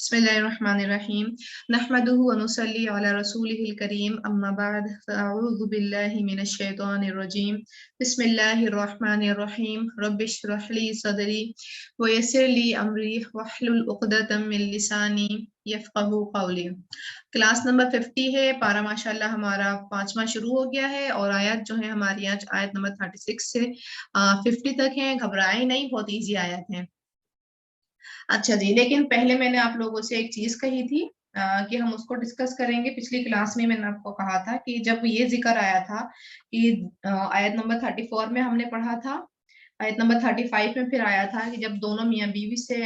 बिस्मिल्लाहिर्रहमानिर्रहीम नहमदुहु व नुसल्ली अला रसूलिहिल करीम अम्मा बाद फ़अऊज़ु बिल्लाहि मिनश शैतानिर रजीम बिस्मिल्लाहिर्रहमानिर्रहीम रब्बिश्रह ली सदरी व यस्सिर ली अमरी वहलुल उक़दतम मिन लिसानी यफ़क़हू क़ौली। क्लास नंबर 50 है। पारा माशाल्लाह हमारा 5वां शुरू हो गया है और आयत जो है हमारी आज आयत नंबर 36 से 50 तक है। घबराएं नहीं, बहुत इजी आयत है। अच्छा जी, लेकिन पहले मैंने आप लोगों से एक चीज कही थी कि हम उसको डिस्कस करेंगे। पिछली क्लास में मैंने आपको कहा था कि जब ये जिक्र आया था कि आयत नंबर 34 में हमने पढ़ा था, आयत नंबर 35 में फिर आया था कि जब दोनों मियाँ बीवी से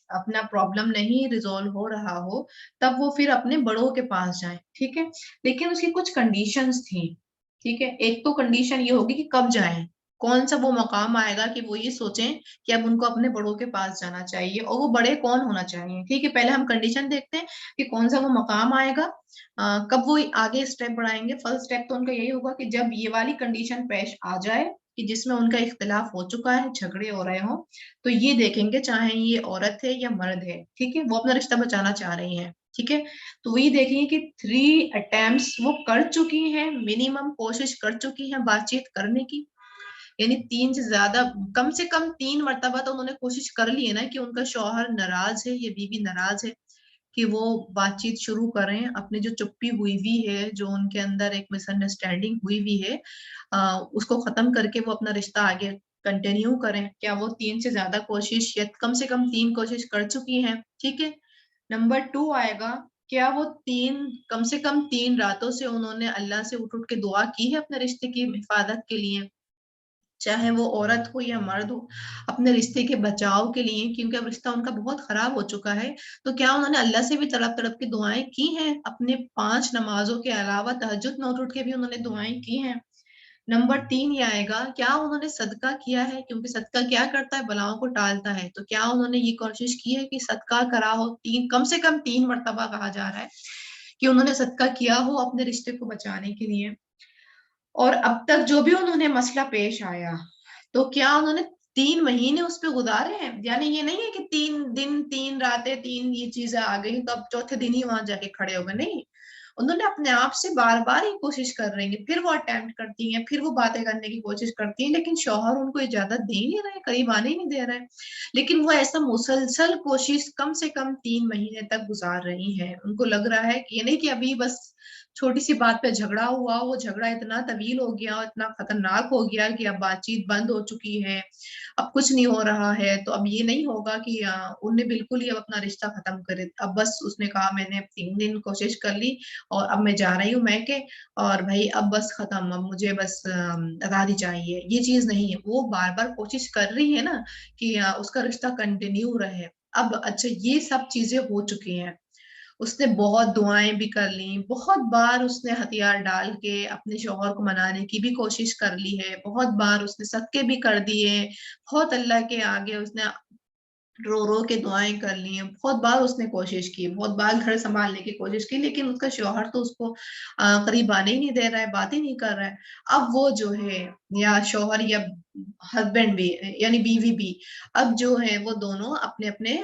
अपना प्रॉब्लम नहीं रिजोल्व हो रहा हो तब वो फिर अपने बड़ों के पास जाएं, ठीक है। लेकिन उसकी कुछ कंडीशंस थी, ठीक है। एक तो कंडीशन ये होगी कि कब जाएं, कौन सा वो मकाम आएगा कि वो ये सोचें कि अब उनको अपने बड़ों के पास जाना चाहिए, और वो बड़े कौन होना चाहिए, ठीक है। पहले हम कंडीशन देखते हैं कि कौन सा वो मकाम आएगा, कब वो आगे स्टेप बढ़ाएंगे। फर्स्ट स्टेप तो उनका यही होगा कि जब ये वाली कंडीशन पेश आ जाए कि जिसमें उनका इख्तिलाफ हो चुका है, झगड़े हो रहे हो, तो ये देखेंगे चाहे ये औरत है या मर्द है, ठीक है, वो अपना रिश्ता बचाना चाह रही है, ठीक है। तो वही देखेंगे कि 3 अटेम्प्ट्स वो कर चुकी हैं, मिनिमम कोशिश कर चुकी हैं बातचीत करने की, यानी 3 से ज्यादा, कम से कम 3 मर्तबा तो उन्होंने कोशिश कर ली है ना कि उनका शौहर नाराज है, ये बीवी नाराज है, कि वो बातचीत शुरू करें। अपनी जो चुप्पी हुई हुई है, जो उनके अंदर एक मिसअंडरस्टैंडिंग हुई हुई है, उसको खत्म करके वो अपना रिश्ता आगे कंटिन्यू करें। क्या वो 3 से ज्यादा कोशिश या कम से कम 3 कोशिश कर चुकी हैं, ठीक है। नंबर 2 आएगा, क्या वो 3 कम से कम 3 रातों से उन्होंने अल्लाह से उठ उठ के दुआ की है अपने रिश्ते की हिफाजत के लिए, चाहे वो औरत हो या मर्द हो, अपने रिश्ते के बचाव के लिए, क्योंकि अब रिश्ता उनका बहुत खराब हो चुका है। तो क्या उन्होंने अल्लाह से भी तड़प तड़प के दुआएं की हैं, अपने 5 नमाजों के अलावा तहज्जुद में उठ उठ के भी उन्होंने दुआएं की हैं। नंबर 3 ये आएगा, क्या उन्होंने सदका किया है, क्योंकि सदका क्या करता है, बलाओं को टालता है। तो क्या उन्होंने ये कोशिश की है कि सदका करा हो, 3 कम से कम 3 मर्तबा कहा जा रहा है कि उन्होंने सदका किया हो अपने रिश्ते को बचाने के लिए। और अब तक जो भी उन्होंने मसला पेश आया, तो क्या उन्होंने 3 महीने उस पे गुजारे हैं, यानी ये नहीं है कि 3 दिन 3 रातें 3 ये चीजें आ गई तो अब चौथे दिन ही वहां जाके खड़े हो गए, नहीं। उन्होंने अपने आप से बार बार ही कोशिश कर रही है, फिर वो अटेम्प्ट करती हैं, फिर वो बातें करने की कोशिश करती हैं, लेकिन शौहर उनको इजाजत दे ही नहीं रहे, करीब आने ही नहीं दे रहे। लेकिन वो ऐसा मुसलसल कोशिश कम से कम 3 महीने तक गुजार रही हैं। उनको लग रहा है कि ये नहीं कि अभी बस छोटी सी बात पे झगड़ा हुआ, वो झगड़ा इतना तवील हो गया, इतना खतरनाक हो गया कि अब बातचीत बंद हो चुकी है, अब कुछ नहीं हो रहा है। तो अब ये नहीं होगा कि उन्हें बिल्कुल ही अब अपना रिश्ता खत्म करे। अब बस उसने कहा मैंने 3 दिन कोशिश कर ली और अब मैं जा रही हूँ मैके, और भाई अब बस खत्म, अब मुझे बस आजादी चाहिए, ये चीज नहीं है। वो बार बार कोशिश कर रही है ना कि उसका रिश्ता कंटिन्यू रहे। अब अच्छा, ये सब चीजें हो चुकी हैं, उसने बहुत दुआएं भी कर ली, बहुत बार उसने हथियार डाल के अपने शौहर को मनाने की भी कोशिश कर ली है, बहुत बार उसने सदके भी कर दिए, बहुत अल्लाह के आगे उसने रो रो के दुआएं कर ली हैं, बहुत बार उसने कोशिश की, बहुत बार घर संभालने की कोशिश की, लेकिन उसका शौहर तो उसको करीब आने ही नहीं दे रहा है, बात ही नहीं कर रहा है। अब वो जो है, या शौहर या हस्बैंड भी, यानी बीवी भी, अब जो है वो दोनों अपने अपने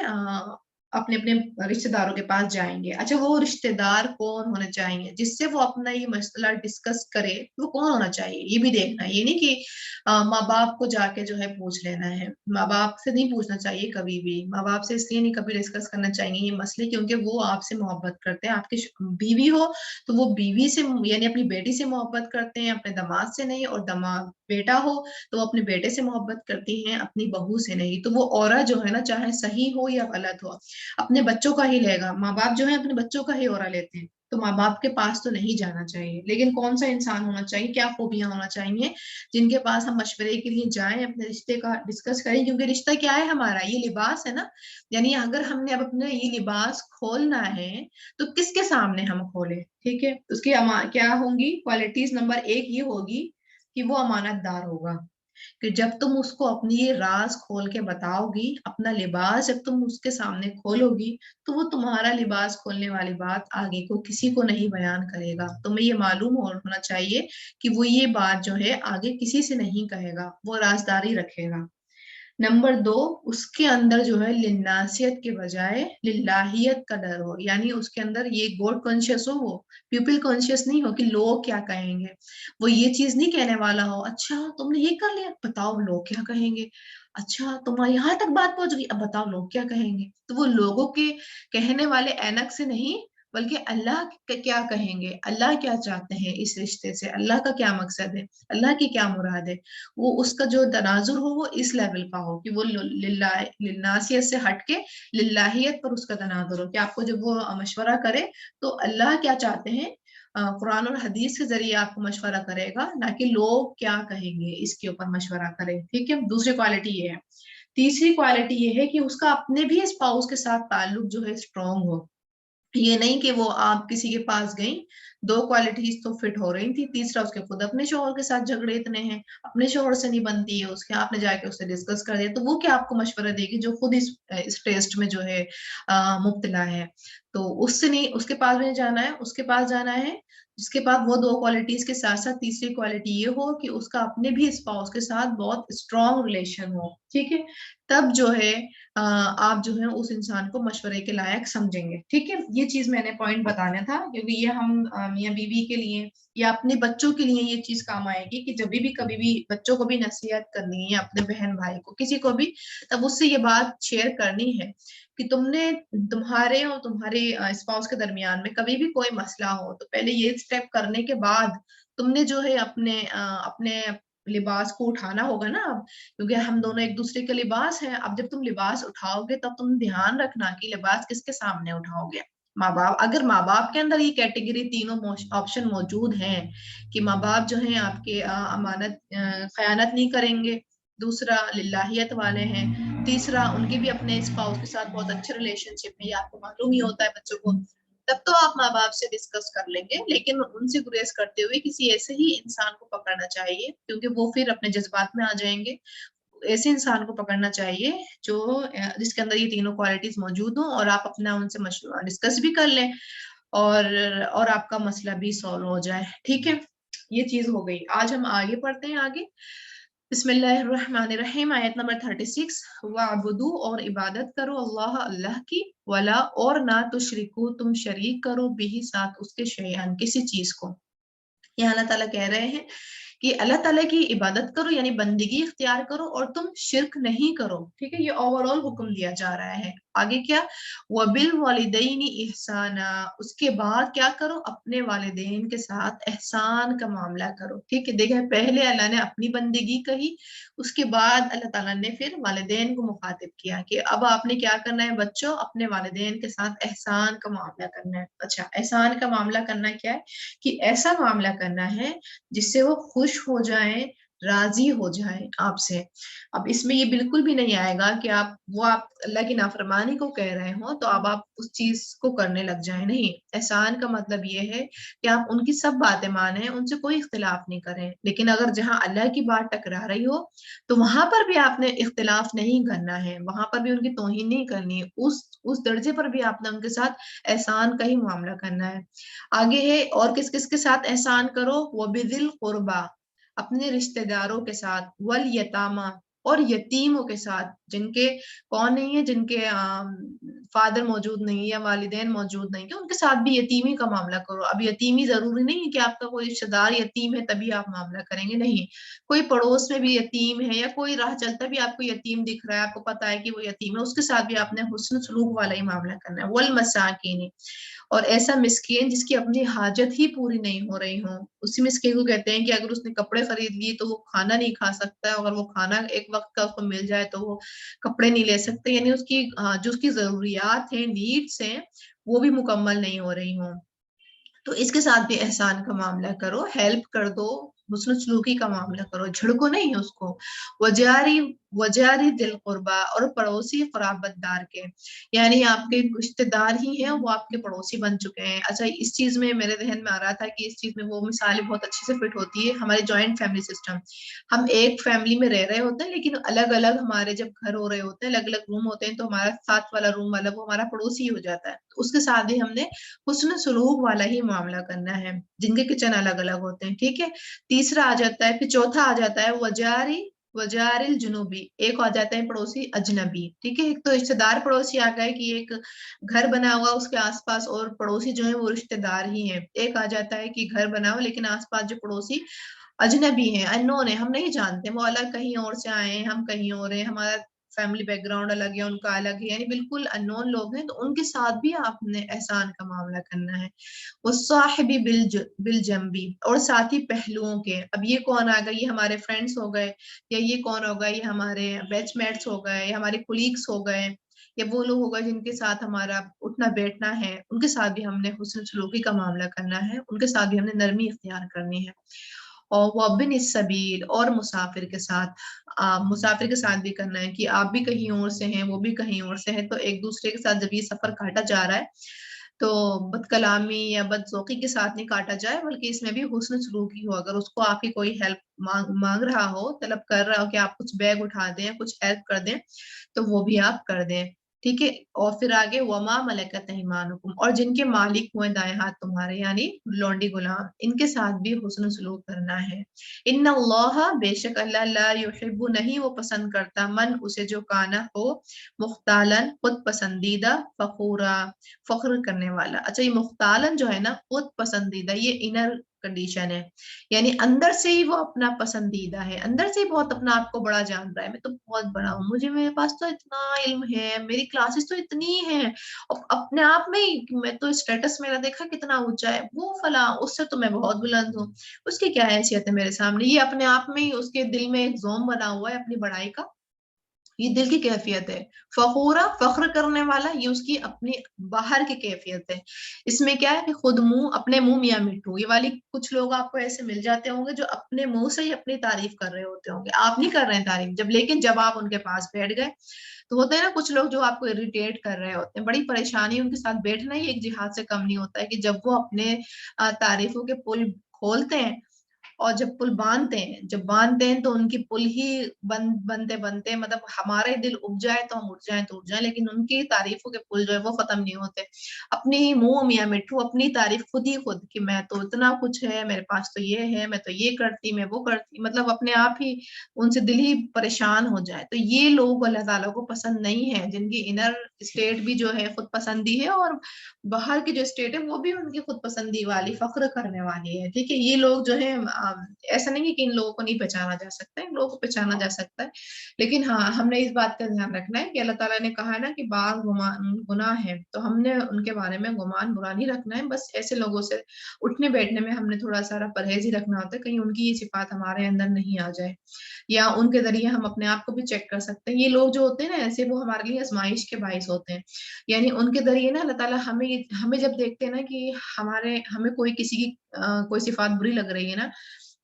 अपने अपने रिश्तेदारों के पास जाएंगे। अच्छा, वो रिश्तेदार कौन होने चाहिए जिससे वो अपना ये मसला डिस्कस करे, वो कौन होना चाहिए ये भी देखना है। ये नहीं कि माँ बाप को जाके जो है पूछ लेना है, माँ बाप से नहीं पूछना चाहिए कभी भी। माँ बाप से इसलिए नहीं कभी डिस्कस करना चाहिए ये मसले, क्योंकि वो आपसे मोहब्बत करते हैं। आपकी बीवी हो तो वो बीवी से, यानी अपनी बेटी से मोहब्बत करते हैं, अपने दामाद से नहीं। और दामाद बेटा हो तो वो अपने बेटे से मोहब्बत करती हैं, अपनी बहू से नहीं। तो वो औरत जो है ना, चाहे सही हो या गलत हो, अपने बच्चों का ही लेगा। माँ बाप जो है अपने बच्चों का ही औरा लेते हैं, तो माँ बाप के पास तो नहीं जाना चाहिए। लेकिन कौन सा इंसान होना चाहिए, क्या खूबियां होना चाहिए जिनके पास हम मशवरे के लिए जाएं, अपने रिश्ते का डिस्कस करें। क्योंकि रिश्ता क्या है हमारा, ये लिबास है ना। यानी अगर हमने अब अपना ये लिबास खोलना है तो किसके सामने हम खोले, ठीक है। उसकी क्या होंगी क्वालिटीज, नंबर 1 ये होगी कि वो अमानतदार होगा, कि जब तुम उसको अपनी ये राज खोल के बताओगी, अपना लिबास जब तुम उसके सामने खोलोगी, तो वो तुम्हारा लिबास खोलने वाली बात आगे को किसी को नहीं बयान करेगा। तुम्हें ये मालूम होना चाहिए कि वो ये बात जो है आगे किसी से नहीं कहेगा, वो राजदारी रखेगा। नंबर 2, उसके अंदर जो है लिन्नासियत के बजाय लिल्लाहियत का डर हो, यानी उसके अंदर ये गॉड कॉन्शियस हो, वो पीपल कॉन्शियस नहीं हो कि लोग क्या कहेंगे। वो ये चीज नहीं कहने वाला हो, अच्छा तुमने ये कर लिया, बताओ लोग क्या कहेंगे, अच्छा तुम्हारे यहाँ तक बात पहुंच गई, अब बताओ लोग क्या कहेंगे। तो वो लोगों के कहने वाले ऐनक से नहीं, बल्कि अल्लाह क्या कहेंगे, अल्लाह क्या चाहते हैं इस रिश्ते से, अल्लाह का क्या मकसद है, अल्लाह की क्या मुराद है, वो उसका जो तनाजुर हो वो इस लेवल का हो कि वो लिल्लासियत से हटके लिल्लाहियत पर उसका तनाजुर हो, कि आपको जब वो मशवरा करे तो अल्लाह क्या चाहते हैं, कुरान और हदीस के जरिए आपको मशवरा करेगा, ना कि लोग क्या कहेंगे इसके ऊपर मशवरा करे। ठीक है, दूसरी क्वालिटी ये है। तीसरी क्वालिटी ये है कि उसका अपने भी स्पाउस के साथ ताल्लुक जो है स्ट्रांग हो। ये नहीं कि वो आप किसी के पास गई, दो क्वालिटीज तो फिट हो रही थी, तीसरा उसके खुद अपने शोहर के साथ झगड़े इतने हैं, अपने शोहर से नहीं बनती है उसके, आपने जाके उससे डिस्कस कर दिया, तो वो क्या आपको मशवरा देगी जो खुद इस टेस्ट में जो है मुब्तला है। तो उससे नहीं, उसके पास भी नहीं जाना है, उसके पास जाना है जिसके पास वो दो क्वालिटीज के साथ साथ तीसरी क्वालिटी ये हो कि उसका अपने भी स्पाउस के साथ बहुत स्ट्रांग रिलेशन हो। ठीक है, तब जो है आप जो है उस इंसान को मशवरे के लायक समझेंगे। ठीक है, ये चीज मैंने पॉइंट बताना था, क्योंकि ये हम मियाँ बीवी के लिए या अपने बच्चों के लिए ये चीज काम आएगी कि जब भी कभी भी बच्चों को भी नसीहत करनी है, अपने बहन भाई को किसी को भी, तब उससे ये बात शेयर करनी है कि तुम्हारे और तुम्हारे स्पाउस के दरमियान में कभी भी कोई मसला हो तो पहले ये स्टेप करने के बाद तुमने जो है अपने लिबास को उठाना होगा ना अब, क्योंकि हम दोनों एक दूसरे के लिबास हैं। अब जब तुम लिबास उठाओगे तब तुम ध्यान रखना कि लिबास किसके सामने उठाओगे। माँ बाप, अगर माँ बाप के अंदर ये कैटेगरी तीनों ऑप्शन मौजूद हैं कि माँ बाप जो है आपके अमानत खयानत नहीं करेंगे, दूसरा लिल्लाहियत वाले हैं, तीसरा उनके भी अपने स्पाउस के साथ बहुत अच्छे रिलेशनशिप है, ये आपको मालूम ही होता है बच्चों को, तब तो आप माँ बाप से डिस्कस कर लेंगे। लेकिन उनसे गुरेज करते हुए किसी ऐसे ही इंसान को पकड़ना चाहिए, क्योंकि वो फिर अपने जज्बात में आ जाएंगे। ऐसे इंसान को पकड़ना चाहिए जो जिसके अंदर ये तीनों क्वालिटीज मौजूद हो, और आप अपना उनसे मशवरा डिस्कस भी कर लें और आपका मसला भी सॉल्व हो जाए। ठीक है, ये चीज हो गई। आज हम आगे पढ़ते हैं आगे। बिस्मिल्लाहिर्रहमानिर्रहीम, आयत नंबर 36। वाबुदू, और इबादत करो अल्लाह, अल्लाह की, वला, और ना तुशरिकू, तुम शरीक करो, बिही, साथ उसके, शैअन, किसी चीज को। यहाँ अल्लाह ताला कह रहे हैं कि अल्लाह ताला की इबादत करो यानी बंदगी इख्तियार करो और तुम शिरक नहीं करो। ठीक है, ये ओवरऑल हुक्म दिया जा रहा है। आगे क्या, वबिल वालिदैनी इहसाना, उसके बाद क्या करो, अपने वालिदैन के साथ एहसान का मामला करो। ठीक है, देखिए पहले अल्लाह ने अपनी बंदगी कही, उसके बाद अल्लाह ताला ने फिर वालिदैन को मुखातिब किया कि अब आपने क्या करना है बच्चों, अपने वालिदैन के साथ एहसान का मामला करना है। अच्छा, एहसान का मामला करना क्या है कि ऐसा मामला करना है जिससे वो खुश हो जाएं, राजी हो जाएं आपसे। अब इसमें ये बिल्कुल भी नहीं आएगा कि आप अल्लाह की नाफरमानी को कह रहे हो तो अब आप उस चीज को करने लग जाएं। नहीं, एहसान का मतलब ये है कि आप उनकी सब बातें माने, उनसे कोई इख्तिलाफ नहीं करें, लेकिन अगर जहां अल्लाह की बात टकरा रही हो तो वहां पर भी आपने इख्तिलाफ नहीं करना है, वहां पर भी उनकी तौहीन नहीं करनी है, उस दर्जे पर भी आपने उनके साथ एहसान का ही मामला करना है। आगे है, और किस किस के साथ एहसान करो, वो बिदिल कुर्बा, अपने रिश्तेदारों के साथ, वल यतामा, और यतीमों के साथ, जिनके कौन नहीं है, जिनके फादर मौजूद नहीं है या वालिदैन मौजूद नहीं है, उनके साथ भी यतीमी का मामला करो। अब यतीमी जरूरी नहीं है कि आपका कोई रिश्तेदार यतीम है तभी आप मामला करेंगे, नहीं, कोई पड़ोस में भी यतीम है या कोई राह चलता भी आपको यतीम दिख रहा है, आपको पता है कि वो यतीम है, उसके साथ भी आपने हुस्न सलूक वाला ही मामला करना है। वल मसाकिन, और ऐसा मिस्कीन जिसकी अपनी हाजत ही पूरी नहीं हो रही हो, उसी मिस्कीन को कहते हैं कि अगर उसने कपड़े खरीद लिए तो वो खाना नहीं खा सकता, अगर वो खाना एक वक्त का उसको मिल जाए तो वो कपड़े नहीं ले सकते, यानी उसकी जो उसकी जरूरियात हैं, नीड्स हैं, वो भी मुकम्मल नहीं हो रही हो, तो इसके साथ भी एहसान का मामला करो, हेल्प कर दो, हुस्न सलूकी का मामला करो, झिड़को नहीं उसको। वजारी वजारी दिल कुर्बा, और पड़ोसी क़राबतदार के, यानी आपके रिश्तेदार ही हैं, वो आपके पड़ोसी बन चुके हैं। अच्छा, इस चीज में मेरे जहन में आ रहा था कि इस चीज में वो मिसाल बहुत अच्छे से फिट होती है, हमारे जॉइंट फैमिली सिस्टम। हम एक फैमिली में रह रहे होते हैं लेकिन अलग अलग हमारे जब घर हो रहे होते हैं, अलग अलग रूम होते हैं, तो हमारा साथ वाला रूम वाला वो हमारा पड़ोसी हो जाता है, तो उसके साथ भी हमने हुस्न सलूक वाला ही मामला करना है, जिनके किचन अलग अलग होते हैं। ठीक है, तीसरा आ जाता है, फिर चौथा आ जाता है वजारी वजार जुनूबी, एक आ जाता है पड़ोसी अजनबी, ठीक है। एक तो रिश्तेदार पड़ोसी आ गए कि एक घर बना हुआ उसके आसपास और पड़ोसी जो है वो रिश्तेदार ही है। एक आ जाता है कि घर बना हुआ लेकिन आसपास जो पड़ोसी अजनबी है, अननोन है, हम नहीं जानते, वो अलग कहीं और से आए हैं, हम कहीं और हैं, हमारा फैमिली बैकग्राउंड अलग है, उनका अलग है, यानी बिल्कुल अननोन लोग हैं, तो उनके साथ भी आपने एहसान का मामला करना है। वो साहिबी बिल जम्बी, और साथी पहलुओं के। अब ये कौन आ गए, ये हमारे फ्रेंड्स हो गए, या ये कौन हो गए, ये हमारे बैचमेट्स हो गए, या हमारे कोलीग्स हो गए, या वो लोग हो गए जिनके साथ हमारा उठना बैठना है, उनके साथ भी हमने हुस्न सलूकी का मामला करना है, उनके साथ भी हमने नरमी इख्तियार करनी है। और वबिन सबील, और मुसाफिर के साथ, मुसाफिर के साथ भी करना है कि आप भी कहीं और से हैं, वो भी कहीं और से है, तो एक दूसरे के साथ जब ये सफर काटा जा रहा है तो बदकलामी या बदजोकी के साथ नहीं काटा जाए, बल्कि इसमें भी हुस्न सलूकी हो। अगर उसको आपकी कोई हेल्प मांग रहा हो, तलब कर रहा हो कि आप कुछ बैग उठा दें या कुछ हेल्प कर दें, तो वो भी आप कर दें, ठीक है। और फिर आगे वमा मलकत ऐमानुकुम, और जिनके मालिक हुए दाएं हाथ तुम्हारे, यानी लौंडी गुलाम, इनके साथ भी हुस्न सलूक करना है। इन्नल्लाह, बेशक अल्लाह, ला युहिब्बु, नहीं वो पसंद करता, मन उसे जो काना हो, मुख्तालन खुद पसंदीदा, फखूरा फख्र करने वाला। अच्छा, ये मुख्तालन जो है ना, खुद पसंदीदा, ये इनर कंडीशन है, यानी अंदर से ही वो अपना पसंदीदा है, अंदर से ही बहुत अपना आप को बड़ा जान रहा है, मैं तो बहुत बड़ा हूँ, मुझे, मेरे पास तो इतना इल्म है, मेरी क्लासेस तो इतनी हैं, और अपने आप में ही मैं तो स्टेटस मेरा देखा कितना ऊंचा है, वो फला उससे तो मैं बहुत बुलंद हूँ, उसकी क्या हैसियत है मेरे सामने, ये अपने आप में ही उसके दिल में एक जोम बना हुआ है अपनी बड़ाई का, ये दिल की कैफियत है। फखूरा, फख्र करने वाला, ये उसकी अपनी बाहर की कैफियत है। इसमें क्या है कि खुद मुंह अपने मुंह मियां मिट्टू, ये वाली कुछ लोग आपको ऐसे मिल जाते होंगे जो अपने मुंह से ही अपनी तारीफ कर रहे होते होंगे, आप नहीं कर रहे हैं तारीफ, जब लेकिन जब आप उनके पास बैठ गए तो होते हैं ना कुछ लोग जो आपको इरिटेट कर रहे होते हैं, बड़ी परेशानी, उनके साथ बैठना ही एक जिहाद से कम नहीं होता है, कि जब वो अपने तारीफों के पुल खोलते हैं, और जब पुल बांधते हैं, जब बांधते हैं तो उनकी पुल ही बनते बनते, मतलब हमारे दिल उब जाए तो हम उठ जाए तो उठ जाए, लेकिन उनकी तारीफों के पुल जो है वो खत्म नहीं होते। अपनी ही मुंह मियां मिट्ठू, अपनी तारीफ खुद ही खुद, कि मैं तो इतना कुछ है, मेरे पास तो ये है, मैं तो ये करती, मैं वो करती, मतलब अपने आप ही उनसे दिल ही परेशान हो जाए, तो ये लोग अल्लाह ताला को पसंद नहीं है, जिनकी इनर स्टेट भी जो है खुद पसंदी है, और बाहर की जो स्टेट है वो भी उनकी खुद पसंदी वाली, फख्र करने वाली है, ठीक है। ये लोग जो है ऐसा नहीं है कि इन लोगों को नहीं पहचाना जा सकता है, इन लोगों को पहचाना जा सकता है, लेकिन हाँ, हमने इस बात का ध्यान रखना है कि अल्लाह ताला ने कहा है ना कि बाग गुनाह है, तो हमने उनके बारे में गुमान बुरा नहीं रखना है, बस ऐसे लोगों से उठने बैठने में हमने थोड़ा सारा परहेज ही रखना होता है, कहीं उनकी ये सिफात हमारे अंदर नहीं आ जाए, या उनके जरिए हम अपने आप को भी चेक कर सकते हैं। ये लोग जो होते हैं ना ऐसे, वो हमारे लिए आजमाइश के बाइस होते हैं, यानी उनके जरिए ना अल्लाह ताला हमें हमें जब देखते हैं ना कि हमें कोई किसी की कोई सिफात बुरी लग रही है ना,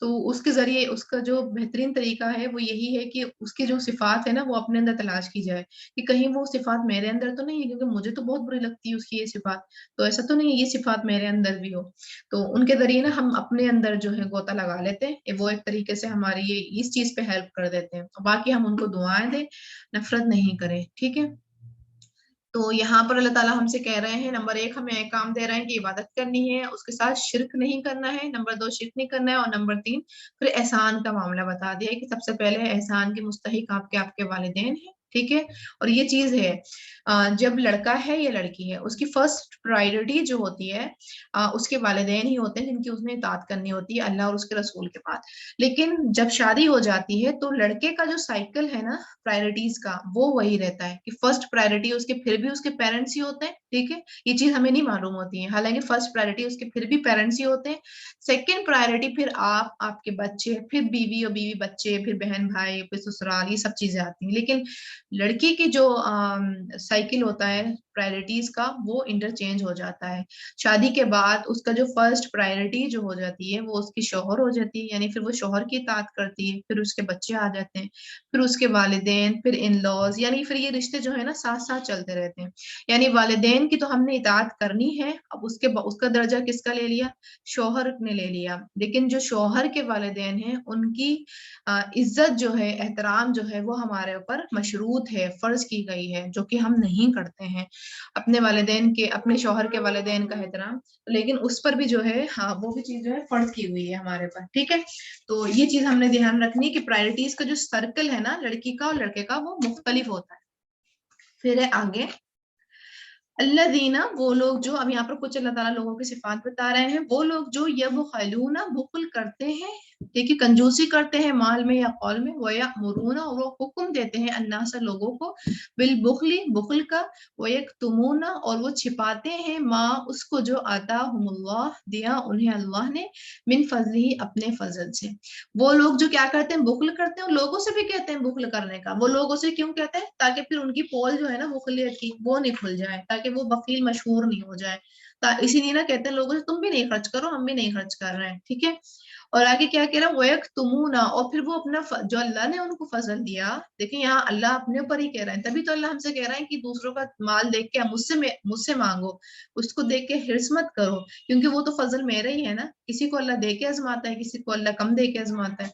तो उसके जरिए उसका जो बेहतरीन तरीका है वो यही है कि उसकी जो सिफात है ना वो अपने अंदर तलाश की जाए, कि कहीं वो सिफात मेरे अंदर तो नहीं है, क्योंकि मुझे तो बहुत बुरी लगती है उसकी ये सिफात, तो ऐसा तो नहीं है ये सिफात मेरे अंदर भी हो। तो उनके जरिए ना हम अपने अंदर जो है गोता लगा लेते हैं, वो एक तरीके से हमारी ये इस चीज पे हेल्प कर देते हैं, बाकी हम उनको दुआएं दें, नफरत नहीं करें, ठीक है। तो यहाँ पर अल्लाह ताला हमसे कह रहे हैं, नंबर 1 हमें काम दे रहे हैं कि इबादत करनी है, उसके साथ शिर्क नहीं करना है, नंबर 2 शिर्क नहीं करना है, और नंबर 3 फिर एहसान का मामला बता दिया है कि सबसे पहले एहसान के मुस्तहिक आपके आपके वालिदैन हैं, ठीक है। और ये चीज है, जब लड़का है या लड़की है, उसकी फर्स्ट प्रायोरिटी जो होती है उसके वालिदैन ही होते हैं, जिनकी उसने इताअत करनी होती है अल्लाह और उसके रसूल के बाद। लेकिन जब शादी हो जाती है तो लड़के का जो साइकिल है ना प्रायोरिटीज का, वो वही रहता है कि फर्स्ट प्रायोरिटी उसके फिर भी उसके पेरेंट्स ही होते हैं, ठीक है। ये चीज हमें नहीं मालूम होती है, हालांकि फर्स्ट प्रायोरिटी उसके फिर भी पेरेंट्स ही होते हैं, सेकंड प्रायोरिटी फिर आप, आपके बच्चे, फिर बीवी और बीवी बच्चे, फिर बहन भाई, फिर ससुराल, ये सब चीजें आती हैं। लेकिन लड़की की जो साइकिल होता है प्रायोरिटीज का, वो इंटरचेंज हो जाता है। शादी के बाद उसका जो फर्स्ट प्रायोरिटी जो हो जाती है वो उसकी शौहर हो जाती है, यानी फिर वो शौहर की इताअत करती है, फिर उसके बच्चे आ जाते हैं, फिर उसके वालिदैन, फिर इन लॉज, यानी फिर ये रिश्ते जो है ना साथ साथ चलते रहते हैं। यानी वालिदैन की तो हमने इताअत करनी है, अब उसका दर्जा किसका ले लिया, शौहर ने ले लिया, लेकिन जो शौहर के वालिदैन हैं उनकी इज्जत जो है, एहतराम जो है, वो हमारे ऊपर मशरूत है, फर्ज की गई है, जो कि हम نہیں کرتے ہیں اپنے والدین کے, اپنے شوہر کے والدین کا احترام, لیکن اس پر بھی جو ہے ہاں وہ بھی چیز جو ہے فرض کی ہوئی ہے ہمارے پر. ٹھیک ہے, تو یہ چیز ہم نے دھیان رکھنی کہ پرائرٹیز کا جو سرکل ہے نا لڑکی کا اور لڑکے کا وہ مختلف ہوتا ہے. پھر ہے آگے اللہ دینا, وہ لوگ جو, اب یہاں پر کچھ اللہ تعالیٰ لوگوں کی صفات بتا رہے ہیں, وہ لوگ جو یبخلون بخل کرتے ہیں, دیکھیے کنجوسی کرتے ہیں مال میں یا قول میں, ویأمرون, اور وہ حکم دیتے ہیں الناس لوگوں کو, بالبخل, بخل کا, ویکتمون, اور وہ چھپاتے ہیں ما, اس کو جو آتاہم اللہ, دیا انہیں اللہ نے, من فضلہ, اپنے فضل سے. وہ لوگ جو کیا کرتے ہیں بخل کرتے ہیں, لوگوں سے بھی کہتے ہیں بخل کرنے کا. وہ لوگوں سے کیوں کہتے ہیں؟ تاکہ پھر ان کی پول جو ہے نا بخلیت کی وہ نہیں کھل جائے, تاکہ وہ بخیل مشہور نہیں ہو جائے. اسی لیے نا کہتے ہیں لوگوں سے تم بھی نہیں خرچ کرو, ہم بھی نہیں خرچ کر رہے ہیں. ٹھیک ہے, اور آگے کیا کہہ رہا ہے, وَيَكْتُمُونَ, اور پھر وہ اپنا جو اللہ نے ان کو فضل دیا, دیکھیں یہاں اللہ اپنے اوپر ہی کہہ رہے ہیں, تبھی تو اللہ ہم سے کہہ رہا ہے کہ دوسروں کا مال دیکھ کے مجھ سے مانگو, اس کو دیکھ کے حرص مت کرو, کیونکہ وہ تو فضل میرے ہی ہے نا. کسی کو اللہ دے کے آزماتا ہے, کسی کو اللہ کم دے کے آزماتا ہے.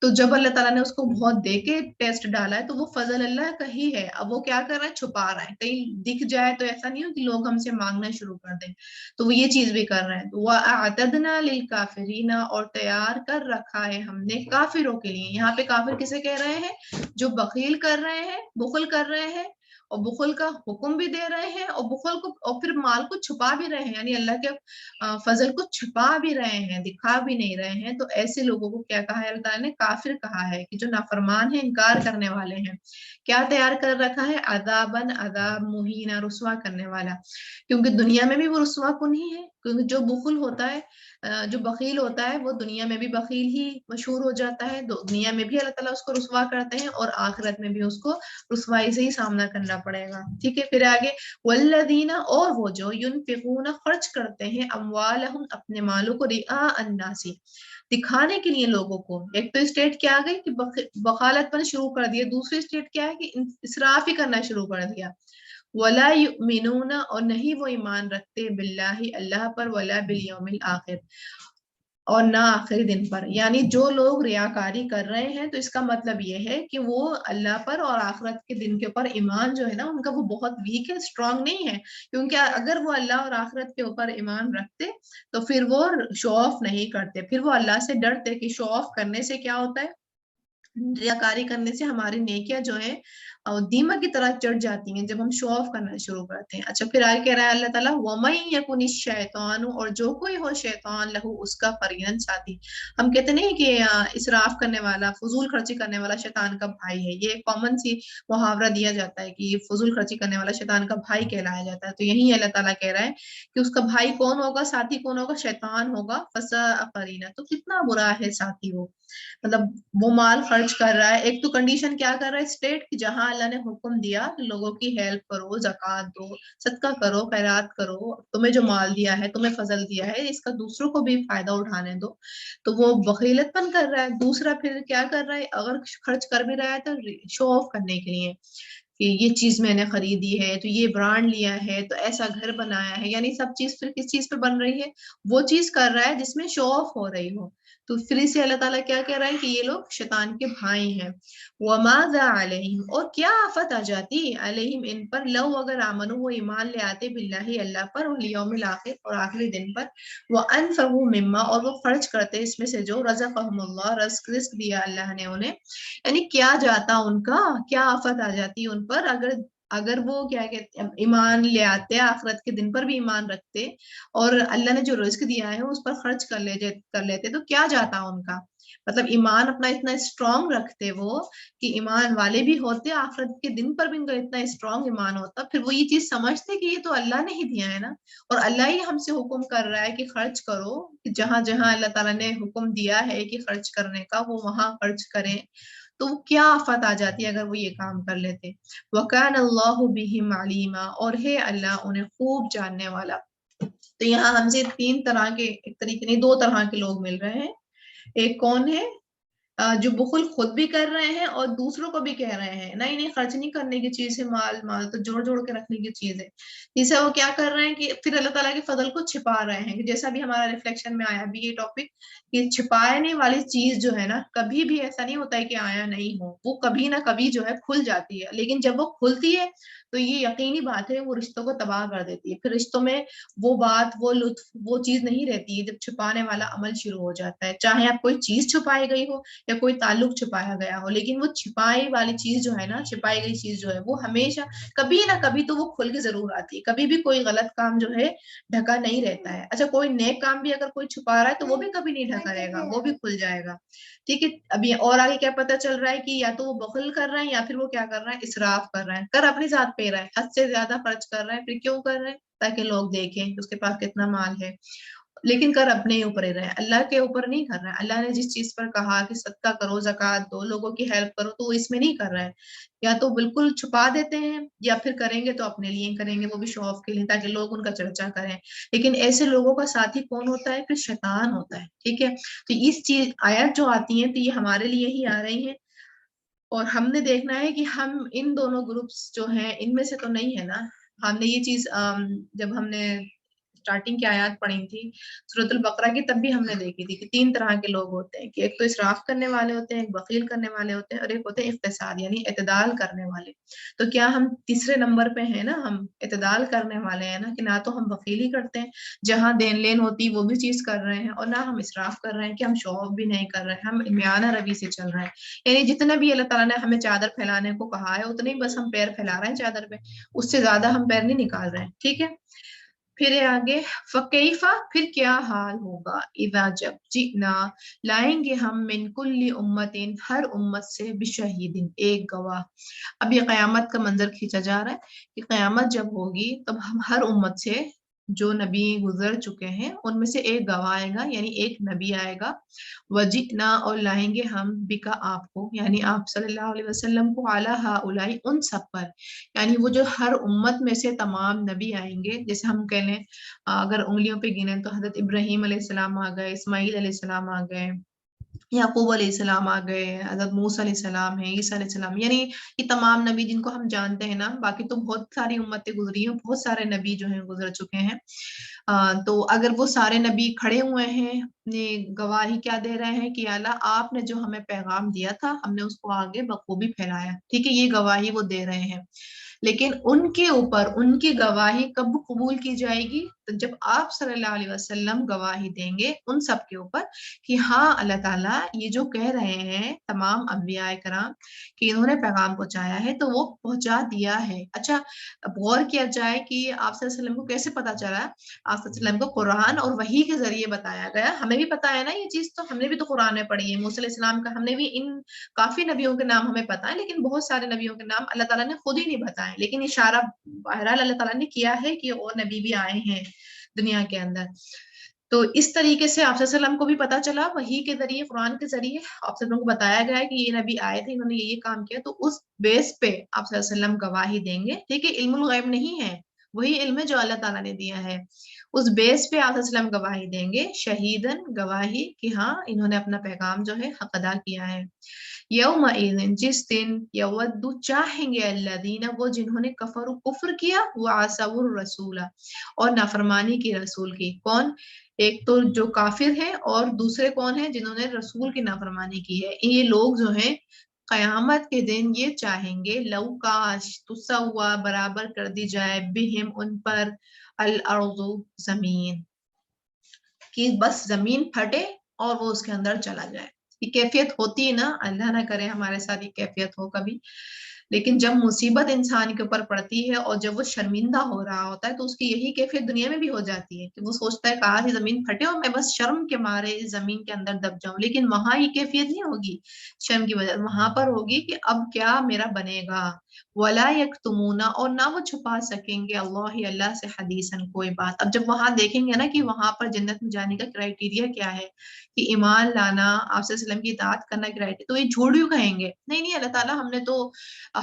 تو جب اللہ تعالیٰ نے اس کو بہت دے کے ٹیسٹ ڈالا ہے تو وہ فضل اللہ کا ہی ہے. اب وہ کیا کر رہا ہے, چھپا رہا ہے, کہیں دکھ جائے تو ایسا نہیں ہو کہ لوگ ہم سے مانگنا شروع کر دیں, تو وہ یہ چیز بھی کر رہے ہیں. وَأَعْتَدْنَا لِلْكَافِرِينَ, اور تیار کر رکھا ہے ہم نے کافروں کے لیے. یہاں پہ کافر کسے کہہ رہے ہیں؟ جو بخیل کر رہے ہیں, بخل کر رہے ہیں, اور بخل کا حکم بھی دے رہے ہیں, اور بخل کو, اور پھر مال کو چھپا بھی رہے ہیں, یعنی اللہ کے فضل کو چھپا بھی رہے ہیں, دکھا بھی نہیں رہے ہیں. تو ایسے لوگوں کو کیا کہا ہے اللہ تعالیٰ نے؟ کافر کہا ہے, کہ جو نافرمان ہیں, انکار کرنے والے ہیں. کیا تیار کر رکھا ہے؟ عذاباً, عذاب, مہینہ, رسوا کرنے والا. کیونکہ دنیا میں بھی وہ رسوا کن ہی ہے, کیونکہ جو بخل ہوتا ہے, جو بخیل ہوتا ہے, وہ دنیا میں بھی بخیل ہی مشہور ہو جاتا ہے. دنیا میں بھی اللہ تعالیٰ اس کو رسوا کرتے ہیں, اور آخرت میں بھی اس کو رسوائی سے ہی سامنا کرنا پڑے گا. ٹھیک ہے, پھر آگے والذین, اور وہ جو ینفقون, خرچ کرتے ہیں, اموالہم, اپنے مالوں کو, رئاء الناس, دکھانے کے لیے لوگوں کو. ایک تو اسٹیٹ کیا آ گئی کہ بخالت پر شروع کر دیا, دوسری اسٹیٹ کیا ہے کہ اسراف ہی کرنا شروع کر دیا. ولا یؤمنون, اور نہیں وہ ایمان رکھتے, باللہ, اللہ پر, ولا بالیوم الاخر, اور نہ آخری دن پر. یعنی جو لوگ ریاکاری کر رہے ہیں تو اس کا مطلب یہ ہے کہ وہ اللہ پر اور آخرت کے دن کے اوپر ایمان جو ہے نا ان کا وہ بہت ویک ہے, اسٹرانگ نہیں ہے. کیونکہ اگر وہ اللہ اور آخرت کے اوپر ایمان رکھتے تو پھر وہ شو آف نہیں کرتے, پھر وہ اللہ سے ڈرتے کہ شو آف کرنے سے کیا ہوتا ہے, ریاکاری کرنے سے ہماری نیکیاں جو ہے دیمک کی طرح چڑھ جاتی ہیں جب ہم شو آف کرنا شروع کرتے ہیں. اچھا, پھر آگے کہہ رہا ہے اللہ تعالیٰ, وَمَن يَكُنِ الشَّيْطَانُ, اور جو کوئی ہو شیطان, لہو, اس کا قریناً, ساتھی. ہم کہتے نہیں کہ اسراف کرنے والا, فضول خرچی کرنے والا شیطان کا بھائی ہے. یہ کامن سی محاورہ دیا جاتا ہے کہ یہ فضول خرچی کرنے والا شیطان کا بھائی کہلایا جاتا ہے. تو یہی اللہ تعالیٰ کہہ رہا ہے کہ اس کا بھائی کون ہوگا, ساتھی کون ہوگا؟ شیطان ہوگا. فَسَاءَ قَرِینًا, تو کتنا برا ہے ساتھی وہ. مطلب وہ مال خرچ کر رہا ہے, ایک تو کنڈیشن کیا کر رہا ہے اسٹیٹ, کہ جہاں اللہ نے حکم دیا لوگوں کی ہیلپ کرو, زکوٰۃ دو, صدقہ کرو, خیرات کرو, تمہیں جو مال دیا ہے, تمہیں فضل دیا ہے, اس کا دوسروں کو بھی فائدہ اٹھانے دو, تو وہ بخیلت پن کر رہا ہے. دوسرا پھر کیا کر رہا ہے, اگر خرچ کر بھی رہا ہے تو شو آف کرنے کے لیے کہ یہ چیز میں نے خریدی ہے, تو یہ برانڈ لیا ہے, تو ایسا گھر بنایا ہے. یعنی سب چیز پھر کس چیز پہ بن رہی ہے, وہ چیز کر رہا ہے جس میں شو آف ہو رہی ہو. تو پھر اسے اللہ تعالیٰ کیا کہہ رہا ہے کہ یہ لوگ شیطان کے بھائی ہیں. وَمَاذَا عَلَيْهِمْ, اور کیا آفت آ جاتی علیہم, ان پر, لو, اگر آمنوا, وہ ایمان لے آتے, باللہ, اللہ پر, والیوم الاخر, اور آخری دن پر, وَأَنفَقُوا مِمَّا, اور وہ خرچ کرتے اس میں سے جو رزقہم اللہ, رزق دیا اللہ نے انہیں. یعنی کیا جاتا ان کا, کیا آفت آ جاتی ان پر اگر وہ کیا کہتے ہیں ایمان لے آتے, آخرت کے دن پر بھی ایمان رکھتے, اور اللہ نے جو رزق دیا ہے اس پر خرچ کر لیتے, تو کیا جاتا ان کا. مطلب ایمان اپنا اتنا اسٹرانگ رکھتے وہ, کہ ایمان والے بھی ہوتے, آخرت کے دن پر بھی ان کا اتنا اسٹرانگ ایمان ہوتا, پھر وہ یہ چیز سمجھتے کہ یہ تو اللہ نے ہی دیا ہے نا, اور اللہ ہی ہم سے حکم کر رہا ہے کہ خرچ کرو, کہ جہاں جہاں اللہ تعالیٰ نے حکم دیا ہے کہ خرچ کرنے کا وہ وہاں خرچ کریں, تو کیا آفت آ جاتی اگر وہ یہ کام کر لیتے. وَكَانَ اللَّهُ بِهِمْ عَلِيمًا, اور ہے اللہ انہیں خوب جاننے والا. تو یہاں ہم سے تین طرح کے, ایک طریقے نہیں دو طرح کے لوگ مل رہے ہیں. ایک کون ہے, جو بخل خود بھی کر رہے ہیں اور دوسروں کو بھی کہہ رہے ہیں نہیں خرچ نہیں کرنے کی چیز ہے, مال تو جوڑ جوڑ کے رکھنے کی چیز ہے. جسے وہ کیا کر رہے ہیں کہ پھر اللہ تعالیٰ کے فضل کو چھپا رہے ہیں, کہ جیسا بھی ہمارا ریفلیکشن میں آیا بھی یہ ٹاپک, کہ چھپانے والی چیز جو ہے نا, کبھی بھی ایسا نہیں ہوتا ہے کہ آیا نہیں ہو, وہ کبھی نہ کبھی جو ہے کھل جاتی ہے. لیکن جب وہ کھلتی ہے तो ये यकीनी बात है वो रिश्तों को तबाह कर देती है। फिर रिश्तों में वो बात, वो लुत्फ, वो चीज नहीं रहती है जब छुपाने वाला अमल शुरू हो जाता है। चाहे आप कोई चीज छुपाई गई हो या कोई ताल्लुक छुपाया गया हो, लेकिन वो छिपाई वाली चीज जो है ना, छिपाई गई चीज जो है वो हमेशा कभी ना कभी तो वो खुल के जरूर आती है। कभी भी कोई गलत काम जो है ढका नहीं रहता है। अच्छा, कोई नेक काम भी अगर कोई छुपा रहा है तो वो भी कभी नहीं ढका रहेगा, वो भी खुल जाएगा। ठीक है, अभी और आगे क्या पता चल रहा है कि या तो वो बखल कर रहा है या फिर वो क्या कर रहा है, इसराफ कर रहा है, कर अपनी जात पे रहा है, हद से ज्यादा खर्च कर रहा है। फिर क्यों कर रहा है? ताकि लोग देखें कि उसके पास कितना माल है, लेकिन कर अपने ही ऊपर ही रहे, अल्लाह के ऊपर नहीं कर रहा है। अल्लाह ने जिस चीज पर कहा कि सदका करो, ज़कात दो, लोगों की हेल्प करो, तो वो इसमें नहीं कर रहा है। या तो बिल्कुल छुपा देते हैं या फिर करेंगे तो अपने लिए करेंगे, वो भी शो ऑफ के लिए, ताकि लोग उनका चर्चा करें। लेकिन ऐसे लोगों का साथी कौन होता है? फिर शैतान होता है। ठीक है, तो इस चीज आयत जो आती है तो ये हमारे लिए ही आ रही है, और हमने देखना है कि हम इन दोनों ग्रुप्स जो हैं इनमें से तो नहीं है ना। हमने ये चीज जब हमने स्टार्टिंग की आयत पढ़ी थी सूरतुल बकरा की, तब भी हमने देखी थी कि 3 तरह के लोग होते हैं, कि एक तो इसराफ करने वाले होते हैं, एक बखील करने वाले होते हैं, और एक होते हैं इख्तिसाद यानी इतदाल करने वाले। तो क्या हम तीसरे नंबर पे हैं ना? हम इतदाल करने वाले हैं ना, कि ना तो हम बखीली करते हैं, जहां देन लेन होती वो भी चीज कर रहे हैं, और ना हम इसराफ कर रहे हैं कि हम शो ऑफ भी नहीं कर रहे हैं, हम म्याना रवि से चल रहे हैं। यानी जितना भी अल्लाह ताला ने हमें चादर फैलाने को कहा है उतने ही बस हम पैर फैला रहे हैं चादर पे, उससे ज्यादा हम पैर नहीं निकाल रहे हैं। ठीक है, फिर आगे, फकैफा फिर क्या हाल होगा, इदा जब जिना लाएंगे हम मिन कुल्ली उम्मतिन हर उम्मत से बिशहीदिन एक गवाह। अब ये कयामत का मंजर खींचा जा रहा है कि कयामत जब होगी तब हम हर उम्मत से जो नबी गुजर चुके हैं उनमें से एक गवाह आएगा, यानी एक नबी आएगा। वजिना और लाएंगे हम बिका आपको, यानी आप सल्लल्लाहु अलैहि वसल्लम को, अला हाउलाई उन सब पर, यानी वो जो हर उम्मत में से तमाम नबी आएंगे। जैसे हम कह लें अगर उंगलियों पे गिने तो हजरत इब्राहीम अलैहिस्सलाम आ गए, इस्माईल अलैहिस्सलाम आ गए, याकूब अलैहिस्सलाम आ गए, हजरत मूसा अलैहिस्सलाम है, ईसा अलैहिस्सलाम, यानी ये तमाम नबी जिनको हम जानते हैं ना। बाकी तो बहुत सारी उम्मतें गुजरी हैं, बहुत सारे नबी जो हैं गुजर चुके हैं। तो अगर वो सारे नबी खड़े हुए हैं, अपने गवाही क्या दे रहे हैं कि अल्लाह आपने जो हमें पैगाम दिया था हमने उसको आगे बखूबी फैलाया। ठीक है, ये गवाही वो दे रहे हैं। लेकिन उनके ऊपर उनकी गवाही कब कबूल की जाएगी? तो जब आप सल्लल्लाहु अलैहि वसल्लम गवाही देंगे उन सब के ऊपर कि हाँ अल्लाह ताला ये जो कह रहे हैं तमाम अंबिया कराम कि इन्होंने पैगाम पहुंचाया है तो वो पहुंचा दिया है। अच्छा, अब गौर किया जाए कि आप सल्लल्लाहु अलैहि वसल्लम को कैसे पता चला? आप सल्लल्लाहु अलैहि वसल्लम को कुरान और वही के जरिए बताया गया। हमें भी पता है ना ये चीज, तो हमने भी तो कुरान में पढ़ी है। मूसा अलैहिस्सलाम का हमने भी, इन काफी नबियों के नाम हमें पता है, लेकिन बहुत सारे नबियों के नाम अल्लाह ताला ने खुद ही नहीं बताए, लेकिन इशारा बहरहाल अल्लाह ताला ने किया है कि और नबी भी आए हैं दुनिया के अंदर। तो इस तरीके से आप सल्लम को भी पता चला वही के जरिए, कुरान के जरिए आप सल्लम को बताया गया है कि ये नबी आए थे, इन्होंने ये काम किया, तो उस बेस पे आप सल्लम गवाही देंगे। ठीक है, इल्मुल गैब नहीं है, वही इल्म है जो अल्लाह ताला ने दिया है। उस बेस पे आप सल्लम गवाही देंगे, शहीदन गवाही कि हाँ इन्होंने अपना पैगाम जो है हक अदा किया है। यौम इज़िन जिस दिन, यवद्दु चाहेंगे अल्लज़ीना वो जिन्होंने कफर कुफ्र किया, वो आसवुर रसूला और नाफरमानी की रसूल की। कौन? एक तो जो काफिर है और दूसरे कौन है? जिन्होंने रसूल की नाफरमानी की है। ये लोग जो हैं कयामत के दिन ये चाहेंगे, लव काश तुसव्वा बराबर कर दी जाए, बिहिम उन पर, अल अर्ज़ु जमीन, कि बस जमीन फटे और वो उसके अंदर चला जाए। ये कैफियत होती है ना, अल्लाह ना करे हमारे साथ ये कैफियत हो कभी। लेकिन जब मुसीबत इंसान के ऊपर पड़ती है और जब वो शर्मिंदा हो रहा होता है तो उसकी यही कैफियत दुनिया में भी हो जाती है कि वो सोचता है काश ये जमीन फटे और मैं बस शर्म के मारे इस जमीन के अंदर दब जाऊं। लेकिन वहां ये कैफियत नहीं होगी शर्म की वजह, वहां पर होगी कि अब क्या मेरा बनेगा। वला यक्तुमूना और ना वो छुपा सकेंगे, अल्लाह ही अल्लाह से हदीसन कोई बात। अब जब वहां देखेंगे ना कि वहां पर जन्नत में जाने का क्राइटेरिया क्या है कि ईमान लाना, आप सल्लम की इताअत करना क्राइटेरिया, तो ये झूठ क्यों कहेंगे? नहीं नहीं अल्लाह ताला हमने तो,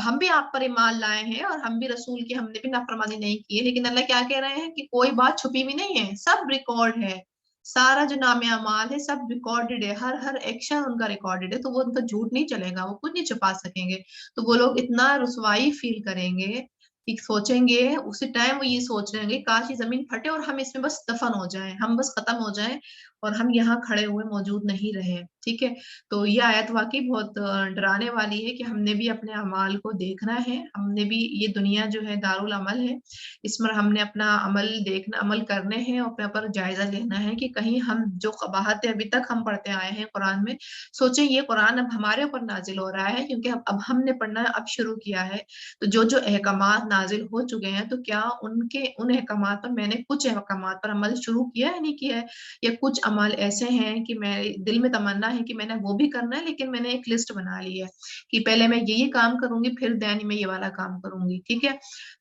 हम भी आप पर ईमान लाए हैं और हम भी रसूल की हमने भी नाफरमानी नहीं की है। लेकिन अल्लाह क्या कह रहे हैं कि कोई बात छुपी भी नहीं है, सब रिकॉर्ड है, सारा जो नाम अमाल है सब रिकॉर्डेड है, हर हर एक्शन उनका रिकॉर्डेड है, तो वो उनका झूठ नहीं चलेगा, वो कुछ नहीं छुपा सकेंगे। तो वो लोग इतना रुसवाई फील करेंगे कि सोचेंगे, उसी टाइम वो ये सोच रहे होंगे काश ये जमीन फटे और हम इसमें बस दफन हो जाएं, हम बस खत्म हो जाएं اور ہم یہاں کھڑے ہوئے موجود نہیں رہے. ٹھیک ہے, تو یہ آیت واقعی بہت ڈرانے والی ہے کہ ہم نے بھی اپنے اعمال کو دیکھنا ہے. ہم نے بھی, یہ دنیا جو ہے دارالعمل ہے, اس میں ہم نے اپنا عمل کرنے ہیں, اور اپنے اوپر جائزہ لینا ہے کہ کہیں ہم جو قباحت ابھی تک ہم پڑھتے آئے ہیں قرآن میں, سوچیں یہ قرآن اب ہمارے اوپر نازل ہو رہا ہے کیونکہ اب ہم نے پڑھنا اب شروع کیا ہے. تو جو احکامات نازل ہو چکے ہیں, تو کیا ان احکامات پر میں نے کچھ احکامات پر عمل شروع کیا ہے, نہیں کیا ہے, یا کچھ عمل ایسے ہیں کہ میرے دل میں تمنا ہے کہ میں نے وہ بھی کرنا ہے, لیکن میں نے ایک لسٹ بنا لی ہے کہ پہلے میں یہ کام کروں گی, پھر دین میں یہ والا کام کروں گی. ٹھیک ہے,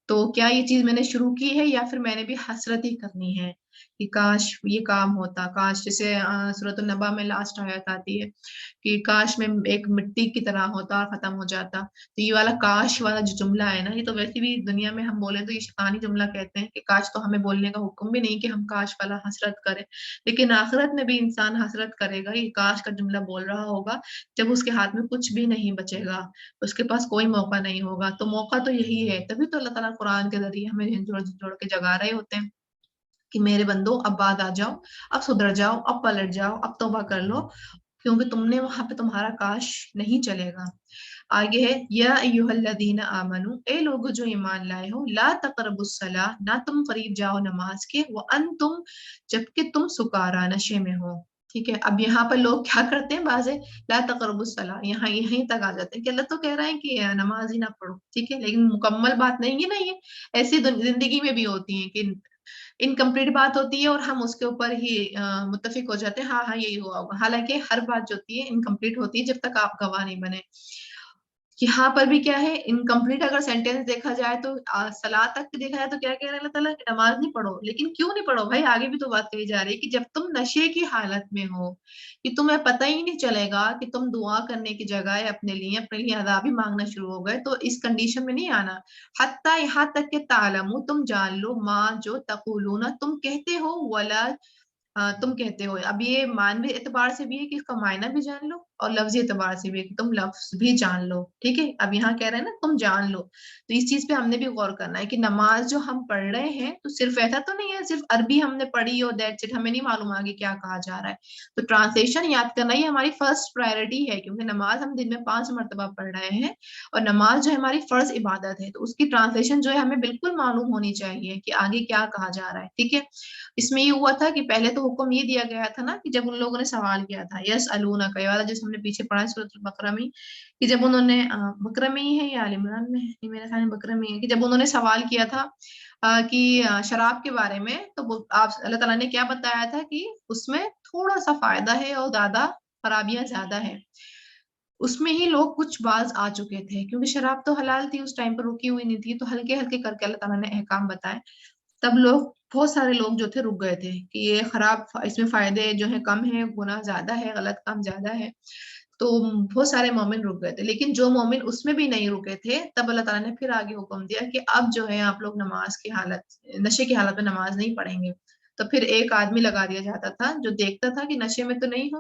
تو کیا یہ چیز میں نے شروع کی ہے, یا پھر میں نے بھی حسرت ہی کرنی ہے کہ کاش یہ کام ہوتا, کاش, جیسے سورۃ النبا میں لاسٹ آیت آتی ہے کہ کاش میں ایک مٹی کی طرح ہوتا اور ختم ہو جاتا. تو یہ والا کاش والا جو جملہ ہے نا, یہ تو ویسے بھی دنیا میں ہم بولیں تو یہ شیطانی جملہ کہتے ہیں کہ کاش, تو ہمیں بولنے کا حکم بھی نہیں کہ ہم کاش والا حسرت کریں, لیکن آخرت میں بھی انسان حسرت کرے گا, یہ کاش کا جملہ بول رہا ہوگا جب اس کے ہاتھ میں کچھ بھی نہیں بچے گا, اس کے پاس کوئی موقع نہیں ہوگا. تو موقع تو یہی ہے, تبھی تو اللہ تعالیٰ قرآن کے ذریعے ہمیں جوڑ کے جگا رہے ہوتے ہیں کہ میرے بندو اب بعد آ جاؤ, اب سدھر جاؤ, اب پلٹ جاؤ, اب توبہ کر لو, کیونکہ تم نے وہاں پہ تمہارا کاش نہیں چلے گا. آگے ہے, یا ایھا الذین آمنو, اے لوگ جو ایمان لائے ہو, لا تقربوا الصلاۃ, نہ تم قریب جاؤ نماز کے, وانتم, جبکہ تم سکارا, نشے میں ہو. ٹھیک ہے, اب یہاں پر لوگ کیا کرتے ہیں, بعض لا تقربوا الصلاۃ, یہیں تک آ جاتے ہیں کہ اللہ تو کہہ رہا ہے کہ نماز ہی نہ پڑھو. ٹھیک ہے, لیکن مکمل بات نہیں ہے نا, یہ ایسی زندگی میں بھی ہوتی ہیں کہ انکمپلیٹ بات ہوتی ہے اور ہم اس کے اوپر ہی متفق ہو جاتے ہیں, ہاں ہاں یہی ہوا ہوگا, حالانکہ ہر بات جو ہوتی ہے انکمپلیٹ ہوتی ہے جب تک آپ گواہ نہیں بنے. یہاں پر بھی کیا ہے, انکمپلیٹ اگر سینٹینس دیکھا جائے تو صلاۃ تک دیکھا جائے تو کیا کہہ رہے ہیں اللہ تعالیٰ کہ نماز نہیں پڑھو. لیکن کیوں نہیں پڑھو بھائی, آگے بھی تو بات کہی جا رہی ہے کہ جب تم نشے کی حالت میں ہو, کہ تمہیں پتہ ہی نہیں چلے گا کہ تم دعا کرنے کی جگہ اپنے لیے عذاب ہی مانگنا شروع ہو گئے, تو اس کنڈیشن میں نہیں آنا. حتیٰ یہاں تک کہ تعلموا, تم جان لو, ماں جو تقولون, تم کہتے ہو, ولا, تم کہتے ہو. اب یہ معنوی اعتبار سے بھی ہے کہ اس کا معنی بھی جان لو, اور لفظی اعتبار سے بھی ہے کہ تم لفظ بھی جان لو. ٹھیک ہے, اب یہاں کہہ رہے ہیں نا تم جان لو, تو اس چیز پہ ہم نے بھی غور کرنا ہے کہ نماز جو ہم پڑھ رہے ہیں تو صرف ایسا تو نہیں ہے صرف عربی ہم نے پڑھی اور دیٹس اٹ, ہمیں نہیں معلوم آگے کیا کہا جا رہا ہے. تو ٹرانسلیشن یاد کرنا ہی ہماری فرسٹ پرائرٹی ہے, کیونکہ نماز ہم دن میں 5 مرتبہ پڑھ رہے ہیں, اور نماز جو ہے ہماری فرض عبادت ہے, تو اس کی ٹرانسلیشن جو ہے ہمیں بالکل معلوم ہونی چاہیے کہ آگے کیا کہا جا رہا ہے. ٹھیک ہے, اس میں یہ ہوا تھا کہ پہلے تو حکم یہ دیا گیا تھا نا کہ جب ان لوگوں نے سوال کیا تھا, یسألونک, یہ والا جس ہم نے پیچھے پڑھا ہے سورۃ البقرہ میں, کہ جب انہوں نے, بقرہ میں ہی ہے یا آل عمران میں ہے, میرے خیال میں بقرہ میں ہے, کہ جب انہوں نے سوال کیا تھا کہ شراب کے بارے میں, تو آپ اللہ تعالیٰ نے کیا بتایا تھا کہ اس میں تھوڑا سا فائدہ ہے اور زیادہ خرابیاں زیادہ ہیں. اس میں ہی لوگ کچھ باز آ چکے تھے, کیونکہ شراب تو حلال تھی اس ٹائم پر, رکی ہوئی نہیں تھی, تو ہلکے ہلکے کر کے اللہ تعالیٰ نے احکام بتائے. تب لوگ, بہت سارے لوگ جو تھے رک گئے تھے کہ یہ خراب, اس میں فائدے جو ہیں کم ہیں, گناہ زیادہ ہے, غلط کام زیادہ ہے. تو بہت سارے مومن رک گئے تھے, لیکن جو مومن اس میں بھی نہیں رکے تھے, تب اللہ تعالیٰ نے پھر آگے حکم دیا کہ اب جو ہے آپ لوگ نماز کی حالت, نشے کی حالت میں نماز نہیں پڑھیں گے. تو پھر ایک آدمی لگا دیا جاتا تھا جو دیکھتا تھا کہ نشے میں تو نہیں ہو,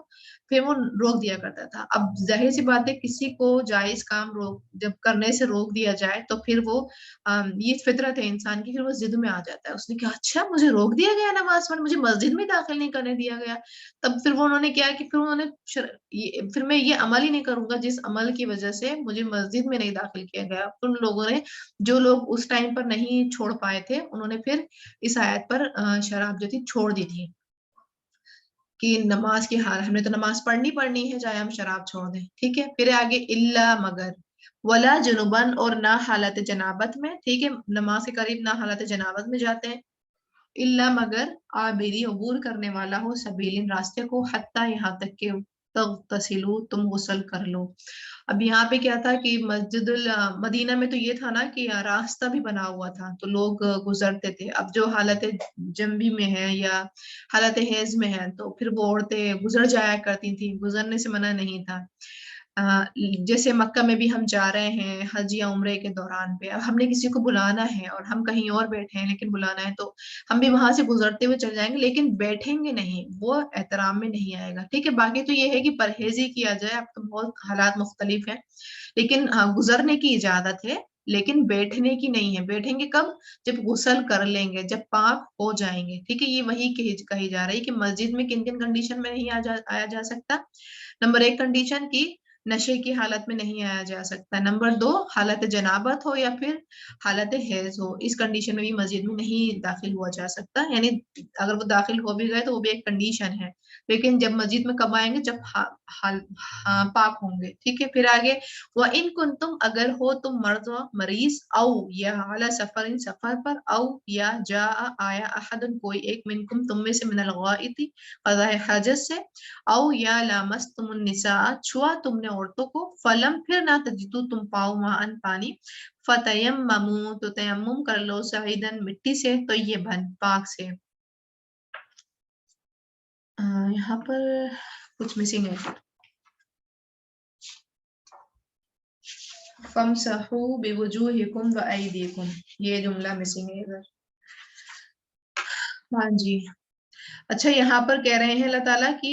پھر وہ روک دیا کرتا تھا. اب ظاہر سی بات ہے, کسی کو جائز کام جب کرنے سے روک دیا جائے تو پھر وہ, یہ فطرت ہے انسان کی, پھر وہ ضد میں آ جاتا ہے. اس نے کہا اچھا مجھے روک دیا گیا نماز پڑھنے, مجھے مسجد میں داخل نہیں کرنے دیا گیا. تب پھر وہ انہوں نے کیا کہ پھر انہوں نے, پھر میں یہ عمل ہی نہیں کروں گا جس عمل کی وجہ سے مجھے مسجد میں نہیں داخل کیا گیا. ان لوگوں نے, جو لوگ اس ٹائم پر نہیں چھوڑ پائے تھے, انہوں نے پھر اس آیت پر شراب جو تھی چھوڑ دی تھی کہ نماز کی حال, ہم نے تو نماز پڑھنی ہے چاہے ہم شراب چھوڑ دیں. ٹھیک ہے, پھر آگے الا, مگر, ولا جنوبن, اور نہ حالت جنابت میں. ٹھیک ہے, نماز کے قریب نہ حالت جنابت میں جاتے ہیں. الا, مگر, عابری, عبور کرنے والا ہو, سبیل, راستے کو, حتی, یہاں تک کہ تغتسلوا, تم غسل کر لو. اب یہاں پہ کیا تھا کہ مسجد مدینہ میں تو یہ تھا نا کہ راستہ بھی بنا ہوا تھا, تو لوگ گزرتے تھے. اب جو حالت جنبی میں ہے یا حالت حیض میں ہے, تو پھر وہ عورتیں گزر جایا کرتی تھیں, گزرنے سے منع نہیں تھا. جیسے مکہ میں بھی ہم جا رہے ہیں حج یا عمرے کے دوران پہ, اب ہم نے کسی کو بلانا ہے اور ہم کہیں اور بیٹھے ہیں لیکن بلانا ہے, تو ہم بھی وہاں سے گزرتے ہوئے چل جائیں گے, لیکن بیٹھیں گے نہیں, وہ احترام میں نہیں آئے گا. ٹھیک ہے, باقی تو یہ ہے کہ پرہیز ہی کیا جائے. اب تو بہت حالات مختلف ہیں, لیکن گزرنے کی اجازت ہے, लेकिन बैठने की नहीं है। बैठेंगे कब? जब गुसल कर लेंगे, जब पाक हो जाएंगे। ठीक है, ये वही कही जा रही है कि मस्जिद में किन किन कंडीशन में नहीं आया जा सकता। नंबर 1 कंडीशन की नशे की हालत में नहीं आया जा सकता। नंबर 2 हालत जनाबत हो या फिर हालत हैज हो, इस कंडीशन में भी मस्जिद में नहीं दाखिल हुआ जा सकता। यानी अगर वो दाखिल हो भी गए तो वो भी एक कंडीशन है, लेकिन जब मस्जिद में कब आएंगे? जब पाक होंगे। ठीक है, फिर आगे व इन कुंतुम, अगर हो तुम मर्द मरीज, औ या अला सफर, सफर पर, औ या जा आया अहदन, कोई एक, मिनकुम, तुम में से, मिनल गाइति, क़ज़ा हजत से, औ या लामस्तुमुन निसा, छुआ तुमने औरतों को, फलम, फिर ना तजिदु, तुम पाओ माअन, पानी, फतयम्ममू, तो तयम्मुम कर लो, सईदन, मिट्टी से, तय्यबन, पाक से। यहाँ पर कुछ मिसिंग है। फमसहू बिवुजूहिकुम व अयदीकुम, ये जुमला मिसिंग है इधर। हाँ जी, अच्छा यहाँ पर कह रहे हैं अल्लाह ताला कि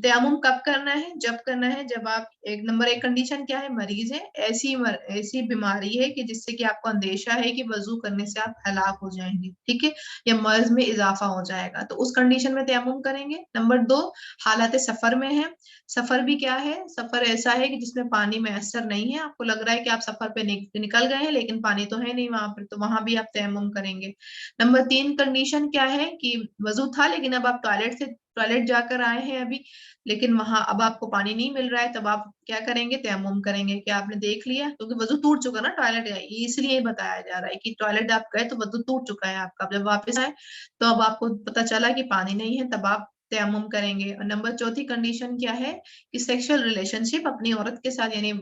तयम्मुम कब करना है? जब करना है जब आप एक, नंबर 1 कंडीशन क्या है? मरीज है, ऐसी बीमारी है कि जिससे कि आपको अंदेशा है कि वजू करने से आप हलाक हो जाएंगे। ठीक है, या मर्ज में इजाफा हो जाएगा, तो उस कंडीशन में तयम्मुम करेंगे। नंबर 2 हालत सफर में है। सफर भी क्या है? सफर ऐसा है कि जिसमें पानी मैसर नहीं है, आपको लग रहा है कि आप सफर पे निकल गए हैं लेकिन पानी तो है नहीं वहां पर, तो वहां भी आप तयम्मुम करेंगे। नंबर 3 कंडीशन क्या है कि वजू था लेकिन अब आप टॉयलेट जाकर आए हैं अभी, लेकिन वहां अब आपको पानी नहीं मिल रहा है, तब आप क्या करेंगे? तयम्मुम करेंगे। क्या आपने देख लिया? क्योंकि वजू टूट चुका ना टॉयलेट, इसलिए बताया जा रहा है कि टॉयलेट आप गए तो वजू टूट चुका है आपका। अब जब वापस आए तो अब आपको पता चला कि पानी नहीं है, तब आप तयम्मुम करेंगे। और नंबर 4 कंडीशन क्या है कि सेक्सुअल रिलेशनशिप अपनी औरत के साथ, यानी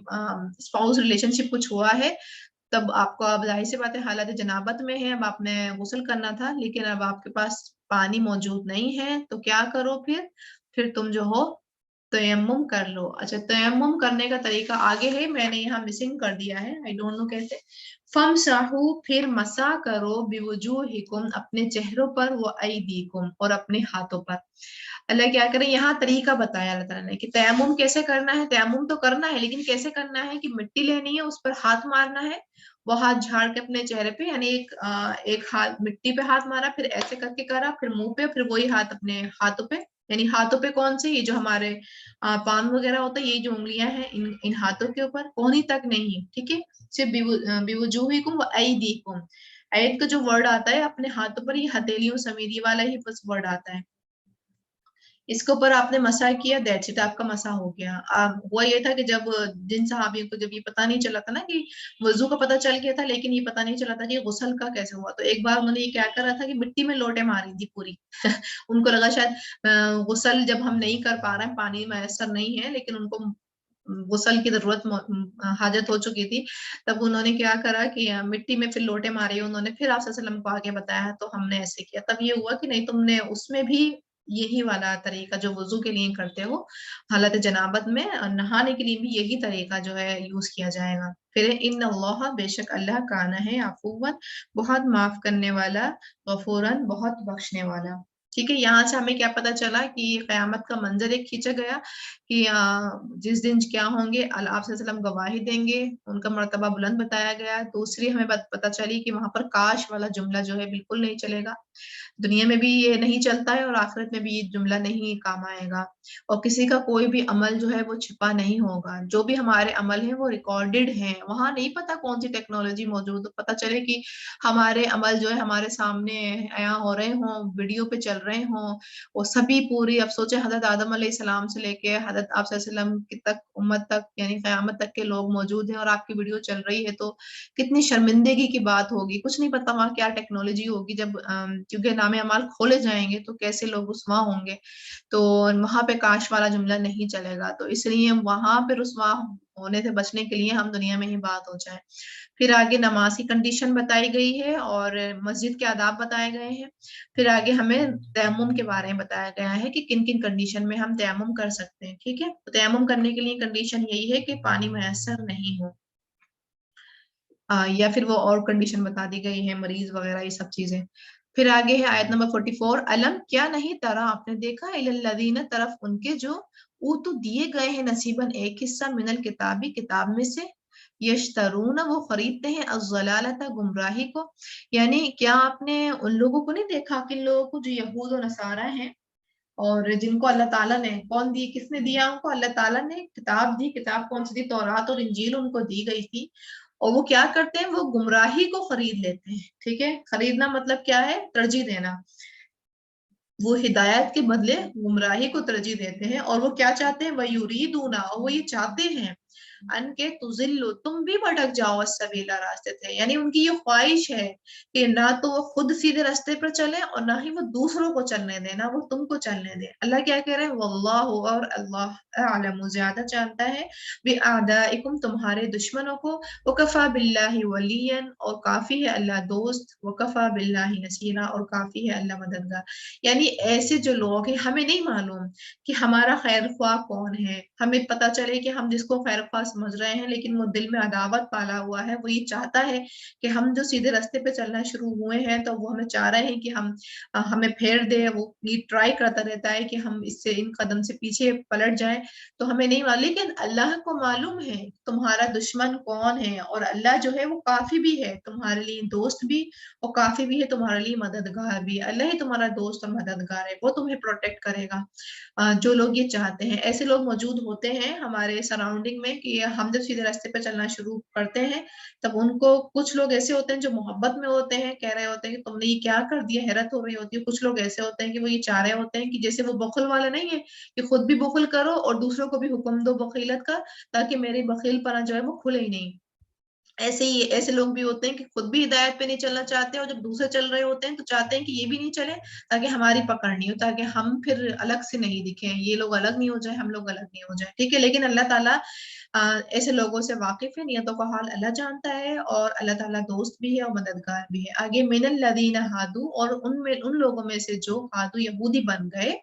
स्पाउस रिलेशनशिप कुछ हुआ है, तब आपको, अब जाहिर सी बात है हालत जनाबत में है, अब आपने गुस्ल करना था लेकिन अब आपके पास पानी मौजूद नहीं है, तो क्या करो फिर तुम जो हो तयम्मुम कर लो। अच्छा, तयम्मुम करने का तरीका आगे है, मैंने यहाँ मिसिंग कर दिया है, आई डोंट नो कैसे। फमसाहू, फिर मसा करो, बिवुजूहिकुम, अपने चेहरों पर, वो अयदीकुम, और अपने हाथों पर। अल्लाह क्या करें, यहाँ तरीका बताया अल्लाह ताला ने कि तयम्मुम कैसे करना है। तयम्मुम तो करना है लेकिन कैसे करना है कि मिट्टी लेनी है, उस पर हाथ मारना है, वो हाथ झाड़ के अपने चेहरे पे, यानी एक हाथ मिट्टी पे हाथ मारा, फिर ऐसे करके करा, फिर मुंह पे, फिर वही हाथ अपने हाथों पे, यानी हाथों पे कौन से? ये जो हमारे पाम वगैरह होता है, ये जो उंगलियां हैं, इन हाथों के ऊपर, कोहनी तक नहीं। ठीक है, सिर्फ बिवुजूहिकुम व अयदीकुम। ऐद का जो वर्ड आता है अपने हाथों पर, ये हथेलियों समेत, ये वाला ही बस वर्ड आता है। इसके ऊपर आपने मसा किया, दैट्स इट, आपका मसा हो गया। हुआ ये था कि जब जिन सहाबियों को जब ये पता नहीं चला था ना कि वजू का पता चल गया था लेकिन ये पता नहीं चला था कि गुस्ल का कैसे हुआ, तो एक बार उन्होंने ये क्या करा था कि मिट्टी में लोटे मारी थी पूरी उनको लगा शायद गुस्ल जब हम नहीं कर पा रहे हैं, पानी मैसर नहीं है, लेकिन उनको गुस्ल की जरूरत हाजत हो चुकी थी, तब उन्होंने क्या करा कि मिट्टी में फिर लोटे मारे उन्होंने, फिर आप सल्लल्लाहु अलैहि वसल्लम को आगे बताया तो हमने ऐसे किया। तब ये हुआ कि नहीं, तुमने उसमें भी यही वाला तरीका जो वजू के लिए करते हो हालत जनाबत में, और नहाने के लिए भी यही तरीका जो है यूज किया जाएगा। फिर इन्नल्लाह, बेशक अल्लाह, काना है अफूवन, बहुत माफ करने वाला, गफूरन, बहुत बख्शने वाला। ठीक है, यहाँ से हमें क्या पता चला कि कयामत का मंजर एक खींचा गया कि जिस दिन क्या होंगे, आप सल्लम गवाही देंगे, उनका मर्तबा बुलंद बताया गया। दूसरी हमें पता चली कि वहां पर काश वाला जुमला जो है बिल्कुल नहीं चलेगा, दुनिया में भी ये नहीं चलता है और आखिरत में भी ये जुमला नहीं काम आएगा। और किसी का कोई भी अमल जो है वो छिपा नहीं होगा, जो भी हमारे अमल है वो रिकॉर्डेड है। वहां नहीं पता कौन सी टेक्नोलॉजी मौजूद हो, पता चले कि हमारे अमल जो है हमारे सामने आया हो रहे हों, वीडियो पे चल रहे हों, वो सभी पूरी, अब सोचे हजरत आदम अलैहिस्सलाम से लेके हजरत आप सल्लम की तक, उम्मत तक, यानी कयामत तक के लोग मौजूद हैं और आपकी वीडियो चल रही है, तो कितनी शर्मिंदगी की बात होगी। कुछ नहीं पता वहां क्या टेक्नोलॉजी होगी, जब क्योंकि नामे अमाल खोले जाएंगे तो कैसे लोग रुस्वा होंगे। तो वहां पे काश वाला जुमला नहीं चलेगा, तो इसलिए वहां पे रुस्वा होने से बचने के लिए हम दुनिया में ही बात हो जाए। फिर आगे नमाज की कंडीशन बताई गई है और मस्जिद के आदाब बताए गए हैं। फिर आगे हमें तयम्मुम के बारे में बताया गया है कि किन किन कंडीशन में हम तयम्मुम कर सकते हैं। ठीक है, तो तयम्मुम करने के लिए कंडीशन यही है कि पानी मैसर नहीं हो, या फिर वो और कंडीशन बता दी गई है, मरीज वगैरह ये सब चीजें। फिर आगे है आयत नंबर 44, अलम, क्या नहीं तरा, आपने देखा, इलल्लज़ीना, तरफ उनके जो ऊतु दिए गए हैं, नसीबन, एक हिस्सा, मिनल किताबी, किताब में से, यश्तरून वो खरीदते हैं अज़्ज़लालता गुमराही को, यानी क्या आपने उन लोगों को नहीं देखा कि लोगों को जो यहूद और नसारा हैं और जिनको अल्लाह ताला ने कौन दी, किसने दिया उनको, अल्लाह ताला ने किताब दी, किताब कौन सी दी, तौरात और इंजील उनको दी गई थी, और वो क्या करते हैं, वो गुमराही को खरीद लेते हैं। ठीक है, खरीदना मतलब क्या है, तरजीह देना। वो हिदायत के बदले गुमराही को तरजीह देते हैं, और वो क्या चाहते हैं, वयुरीदूना, और वो ये चाहते हैं अन के तुजिल्लु, तुम भी भटक जाओ सबीला, रास्ते से, यानी उनकी ये ख्वाहिश है कि ना तो वो खुद सीधे रास्ते पर चले और ना ही वो दूसरों को चलने दे, ना वो तुमको चलने दे। अल्लाह क्या कह रहे हैं, वल्लाहु, और अल्लाह आलमु, ज्यादा जानता है, बिआदाइकुम, तुम्हारे दुश्मनों को, वकफा बिल्लाहि वलियन, और काफी है अल्लाह दोस्त, वकफा बिल्लाहि नसीरा, और काफी है अल्लाह मददगार। यानी ऐसे जो लोग हैं, हमें नहीं मालूम कि हमारा खैर ख्वाह कौन है, हमें पता चले कि हम जिसको खैर ख्वाह समझ रहे हैं लेकिन वो दिल में अदावत पाला हुआ है, वो ये चाहता है कि हम जो सीधे रास्ते पे चलना शुरू हुए हैं तो वो हमें चाह रहे हैं कि हम हमें फेर दे, वो ये ट्राई करता रहता है कि हम इससे इन कदम से पीछे पलट जाएं। तो हमें नहीं मालूम, लेकिन अल्लाह को मालूम है तुम्हारा दुश्मन कौन है, और अल्लाह जो है वो काफी भी है तुम्हारे लिए दोस्त भी, और काफी भी है तुम्हारे लिए मददगार भी। अल्लाह ही तुम्हारा दोस्त और मददगार है, वो तुम्हें प्रोटेक्ट करेगा। जो लोग ये चाहते हैं, ऐसे लोग मौजूद होते हैं हमारे सराउंडिंग में कि हम जब सीधे रास्ते पर चलना शुरू करते हैं तब उनको, कुछ लोग ऐसे होते हैं जो मोहब्बत में होते हैं, कह रहे होते हैं कि तुमने ये क्या कर दिया, हैरत हो रही होती है। कुछ लोग ऐसे होते हैं कि वो ये चाह रहे होते हैं कि जैसे वो बखल वाले नहीं है कि खुद भी बखल करो और दूसरों को भी हुक्म दो बखीलत का, ताकि मेरी बखीलपना जो है वो खुले ही नहीं। ऐसे ही ऐसे लोग भी होते हैं कि खुद भी हिदायत पे नहीं चलना चाहते, और जब दूसरे चल रहे होते हैं तो चाहते हैं कि ये भी नहीं चले ताकि हमारी पकड़ नहीं हो, ताकि हम फिर अलग से नहीं दिखें, ये लोग अलग नहीं हो जाए, हम लोग अलग नहीं हो जाए। ठीक है, लेकिन अल्लाह ताला ऐसे लोगों से वाकिफ है, नियतों का हाल अल्लाह जानता है, और अल्लाह ताला दोस्त भी है और मददगार भी है। आगे मिनल लदीना हादू, और उनमें उन लोगों में से जो हादू यहूदी बन गए,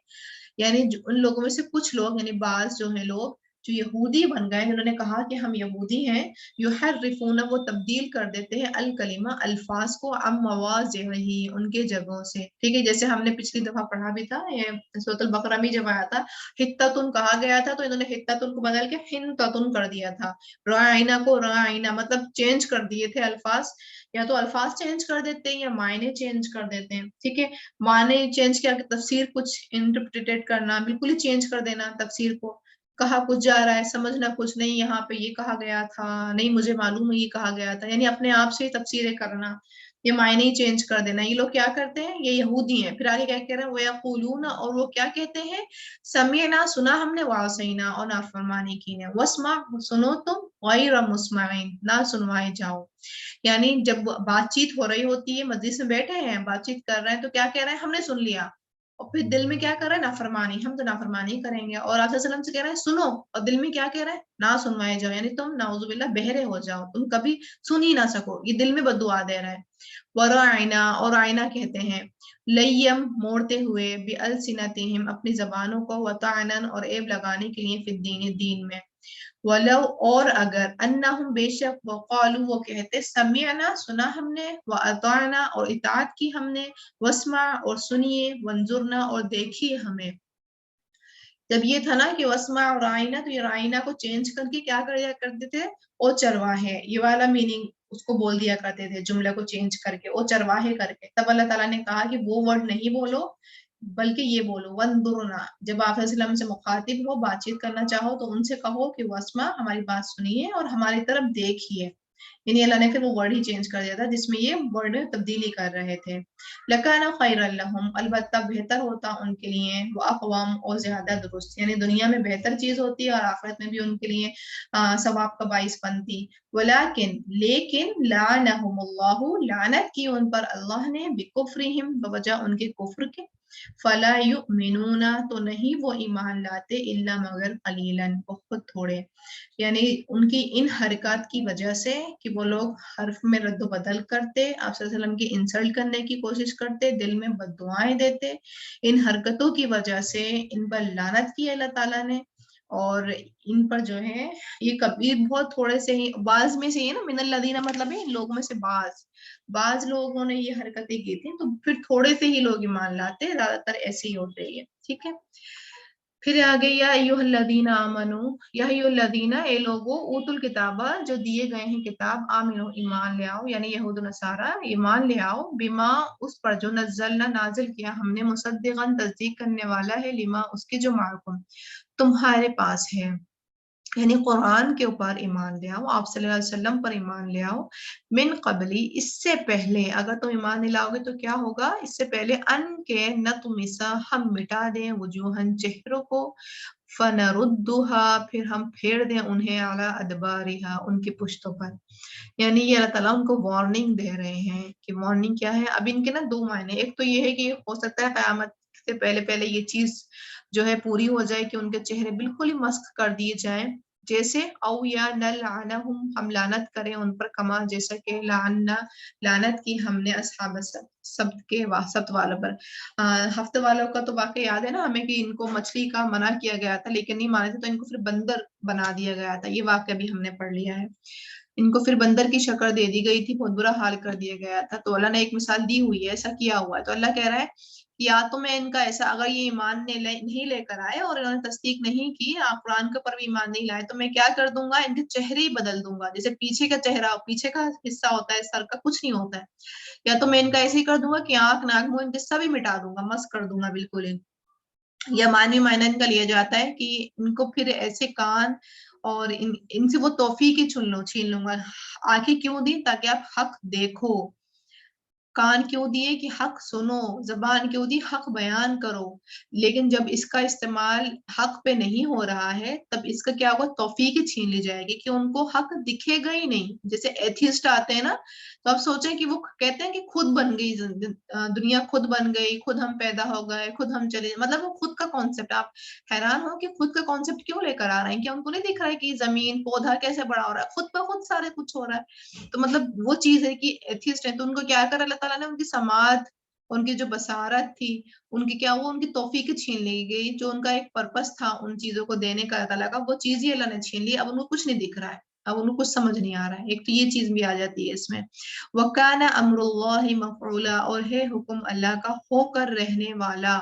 यानी उन लोगों में से कुछ लोग, यानी बाज जो है लोग जो यहूदी बन गए, जिन्होंने कहा कि हम यहूदी हैं, युहर्रिफूना, वो तब्दील कर देते हैं अल कलिमा, अल्फाज को, अम मवाज़िही, उनके जगहों से। ठीक है, जैसे हमने पिछली दफा पढ़ा भी था, ये सूरह अल बकरा में जब आया था, हित्ततुन कहा गया था तो इन्होंने हित्ततुन को बदल के हिन्ततुन कर दिया था। राइना को राइना, मतलब चेंज कर दिए थे अल्फाज, या तो अल्फाज चेंज कर देते हैं या मायने चेंज कर देते हैं। ठीक है, माने चेंज किया कि तफसीर कुछ इंटरप्रिटेट करना, बिल्कुल ही चेंज कर देना तफसीर को, कहा कुछ जा रहा है, समझना कुछ नहीं, यहाँ पे ये कहा गया था, नहीं मुझे मालूम है ये कहा गया था, यानी अपने आप से ही तफसीरें करना, ये मायने ही चेंज कर देना। ये लोग क्या करते हैं, ये यहूदी हैं। फिर आगे क्या कह रहे हैं, वो यक़ूलून, और वो क्या कहते हैं, समीअना, सुना हमने, वासैना, और नाफरमानी की ने, वस्मा, सुनो तुम, गैर मुस्मईन, ना सुनवाए जाओ। यानी जब बातचीत हो रही होती है, मस्जिद में बैठे हैं बातचीत कर रहे हैं, तो क्या कह रहे हैं, हमने सुन लिया, और फिर दिल में क्या कर रहा है, नाफरमानी, हम तो नाफरमानी करेंगे, और आप सल्लल्लाहु अलैहि वसल्लम से कह रहे हैं सुनो, और दिल में क्या कह रहा है, ना सुनवाए जाओ, यानी तुम नाउजुबिल्लाह बहरे हो जाओ, तुम कभी सुन ही ना सको, ये दिल में बद्दुआ दे रहा है। वराइना, और आईना कहते हैं, लय्यम, मोड़ते हुए, बिअलसिनतिहिम, अपनी जबानों को, वतानन, और ऐब लगाने के लिए, फिद्दीन, दीन में, वलो, और अगर, अन्नहुम, बेशक, वक़ालू, वो कहते, समिअना, सुना हमने, व अताअना, और इताअत की हमने, वस्मा, और सुनिए, वंजुरना, और देखिए हमें। जब ये था ना कि वस्मा और राइना, तो ये राइना को चेंज करके क्या कर दिया करते थे, ओ चरवाहे, ये वाला मीनिंग उसको बोल दिया करते थे, जुमले को चेंज करके ओ चरवाहे करके। तब अल्लाह ताला ने कहा कि वो वर्ड नहीं बोलो, बल्कि ये बोलो वंदुरना, जब आप वसल्लम से मुखातिब हो, बातचीत करना चाहो तो उनसे कहो कि वस्मा, हमारी बात सुनिए और हमारी तरफ देखिए। यानी अल्लाह ने फिर वो वर्ड ही चेंज कर दिया था जिसमें ये वर्ड तब्दीली कर रहे थे। लकाना खैरल लहुम, अलबत्ता बेहतर होता उनके लिए, वो अक़वाम, और ज्यादा दुरुस्त, यानी दुनिया में बेहतर चीज होती है और आखिरत में भी उनके लिए सवाब का बाइस बनती। वलाकिन, लेकिन, लानहुमुल्लाहु, लानत की उन पर अल्लाह ने, बिकुफ्रिहिम, बवजह उनके कुफ्र के, फला युमिनूना, तो नहीं वो ईमान लाते, इल्ला मगर कलीलन, बहुत थोड़े। यानी उनकी इन हरकत की वजह से कि वो लोग हर्फ में रद्द बदल करते, आप सल्लल्लाहु अलैहि वसल्लम की इंसल्ट करने की कोशिश करते, दिल में बद्दुआएं देते, इन हरकतों की वजह से इन पर लानत की अल्लाह ताला ने, और इन पर जो है ये कबीर, बहुत थोड़े से ही, बाज में से ही है ना, मिनल लदीना मतलब है इन लोगों में से बाज, बाज लोगों ने ये हरकतें की थी, तो फिर थोड़े से ही लोग ईमान लाते, ज्यादातर ऐसे ही होते हैं। ठीक है, फिर आगे या अय्युहल्लज़ीना आमनू, या अय्युहल्लज़ीना, ए लोगो, ऊतुल किताबा, जो दिए गए हैं किताब, आमिनो, ईमान ले आओ, यानी यहूद नसारा, ईमान ले आओ, बिमा, उस पर जो नज़्ज़लना, नाजिल किया हमने, मुसद्दिक़न, तस्दीक करने वाला है, लिमा, उसके जो माअकुम, तुम्हारे पास है, यानी कुरान के ऊपर ईमान ले आओ, आप सल्लल्लाहु अलैहि वसल्लम पर ईमान ले आओ, मिन कबली, इससे पहले, अगर तुम ईमान नहीं लाओगे तो क्या होगा, इससे पहले, अन के न तुमिसा, हम मिटा दें, वजूहन, चेहरों को, फनरुद्दुहा, फिर हम फेर दें उन्हें, अला अदबारिहा, उनकी पुश्तों पर। यानी ये अल्लाह ताला उनको वार्निंग दे रहे हैं कि वार्निंग क्या है। अब इनके ना दो मायने, एक तो ये है कि हो सकता है कयामत से पहले पहले ये चीज जो है पूरी हो जाए कि उनके चेहरे बिल्कुल ही मस्क कर दिए जाएं, जैसे औ या न लानहुम, हम लानत करें उन पर, कमा, जैसा कि लाना, लानत की हमने असहाब सब्त के सब्त वालों पर। हफ्ते वालों का तो वाकई याद है ना हमें कि इनको मछली का मना किया गया था लेकिन नहीं माने थे तो इनको फिर बंदर बना दिया गया था, ये वाकया भी हमने पढ़ लिया है। इनको फिर बंदर की शक्ल दे दी गई थी, बहुत बुरा हाल कर दिया गया था। तो अल्लाह ने एक मिसाल दी हुई है, ऐसा किया हुआ है। तो अल्लाह कह रहा है कि या तो मैं इनका ऐसा, अगर ये ईमान नहीं लेकर आए और इन्होंने तस्दीक नहीं की, आप कुरान के ऊपर भी ईमान नहीं लाए, तो मैं क्या कर दूंगा, इनके चेहरे ही बदल दूंगा। जैसे पीछे का चेहरा, पीछे का हिस्सा होता है सर का, कुछ नहीं होता है। या तो मैं इनका ऐसे ही कर दूंगा कि आंख, नाक, मुंह, इनके सभी मिटा दूंगा, मस्त कर दूंगा बिल्कुल ही। या मानवी मायना इनका लिया जाता है कि इनको फिर ऐसे कान और इनसे वो तौफीक ही छीन लूंगा। आंखें क्यों दी, ताकि आप हक देखो। कान क्यों दिए कि हक सुनो। जबान क्यों दी, हक बयान करो। लेकिन जब इसका इस्तेमाल हक पे नहीं हो रहा है तब इसका क्या होगा, तौफीक ही छीन ली जाएगी कि उनको हक दिखेगा ही नहीं। जैसे एथिस्ट आते हैं ना, तो आप सोचें कि वो कहते हैं कि खुद बन गई दुनिया, खुद बन गई, खुद हम पैदा हो गए, खुद हम चले, मतलब वो खुद का कॉन्सेप्ट। आप हैरान हो कि खुद का कॉन्सेप्ट क्यों लेकर आ रहे हैं, क्या उनको नहीं दिख रहा है कि जमीन पौधा कैसे बड़ा हो रहा है, खुद ब खुद सारे कुछ हो रहा है। तो मतलब वो चीज है कि एथियस्ट है तो उनको क्या कर अल्लाह ताला ने, उनकी समात, उनकी जो बसारत थी, उनकी क्या, वो उनकी तौफीक छीन ली गई। जो उनका एक पर्पस था उन चीजों को देने का अल्लाह ताला का, वो चीज ही अल्लाह ने छीन ली। अब उनको कुछ नहीं दिख रहा है, अब उनको कुछ समझ नहीं आ रहा है। एक तो ये चीज भी आ जाती है इसमें। वकाना अम्रुल्लाहि मफऊला, और है हुक्म अल्लाह का होकर रहने वाला,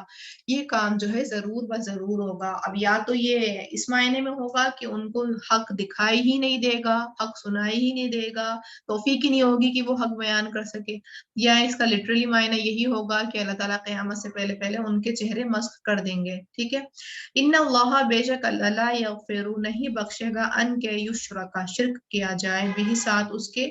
ये काम जो है जरूर व जरूर होगा। अब या तो ये इस मायने में होगा कि उनको हक दिखाई ही नहीं देगा, हक सुनाई ही नहीं देगा, तौफीक ही नहीं होगी कि वो हक बयान कर सके, या इसका लिटरली मायना यही होगा कि अल्लाह ताला क़यामत से पहले पहले उनके चेहरे मस्क कर देंगे। ठीक है। इन्ना अल्लाह, बेशक अल्लाह, ला यगफिरु, नहीं बख्शेगा, अन के युश्रका, शिर्क किया जाए, बिही, साथ उसके।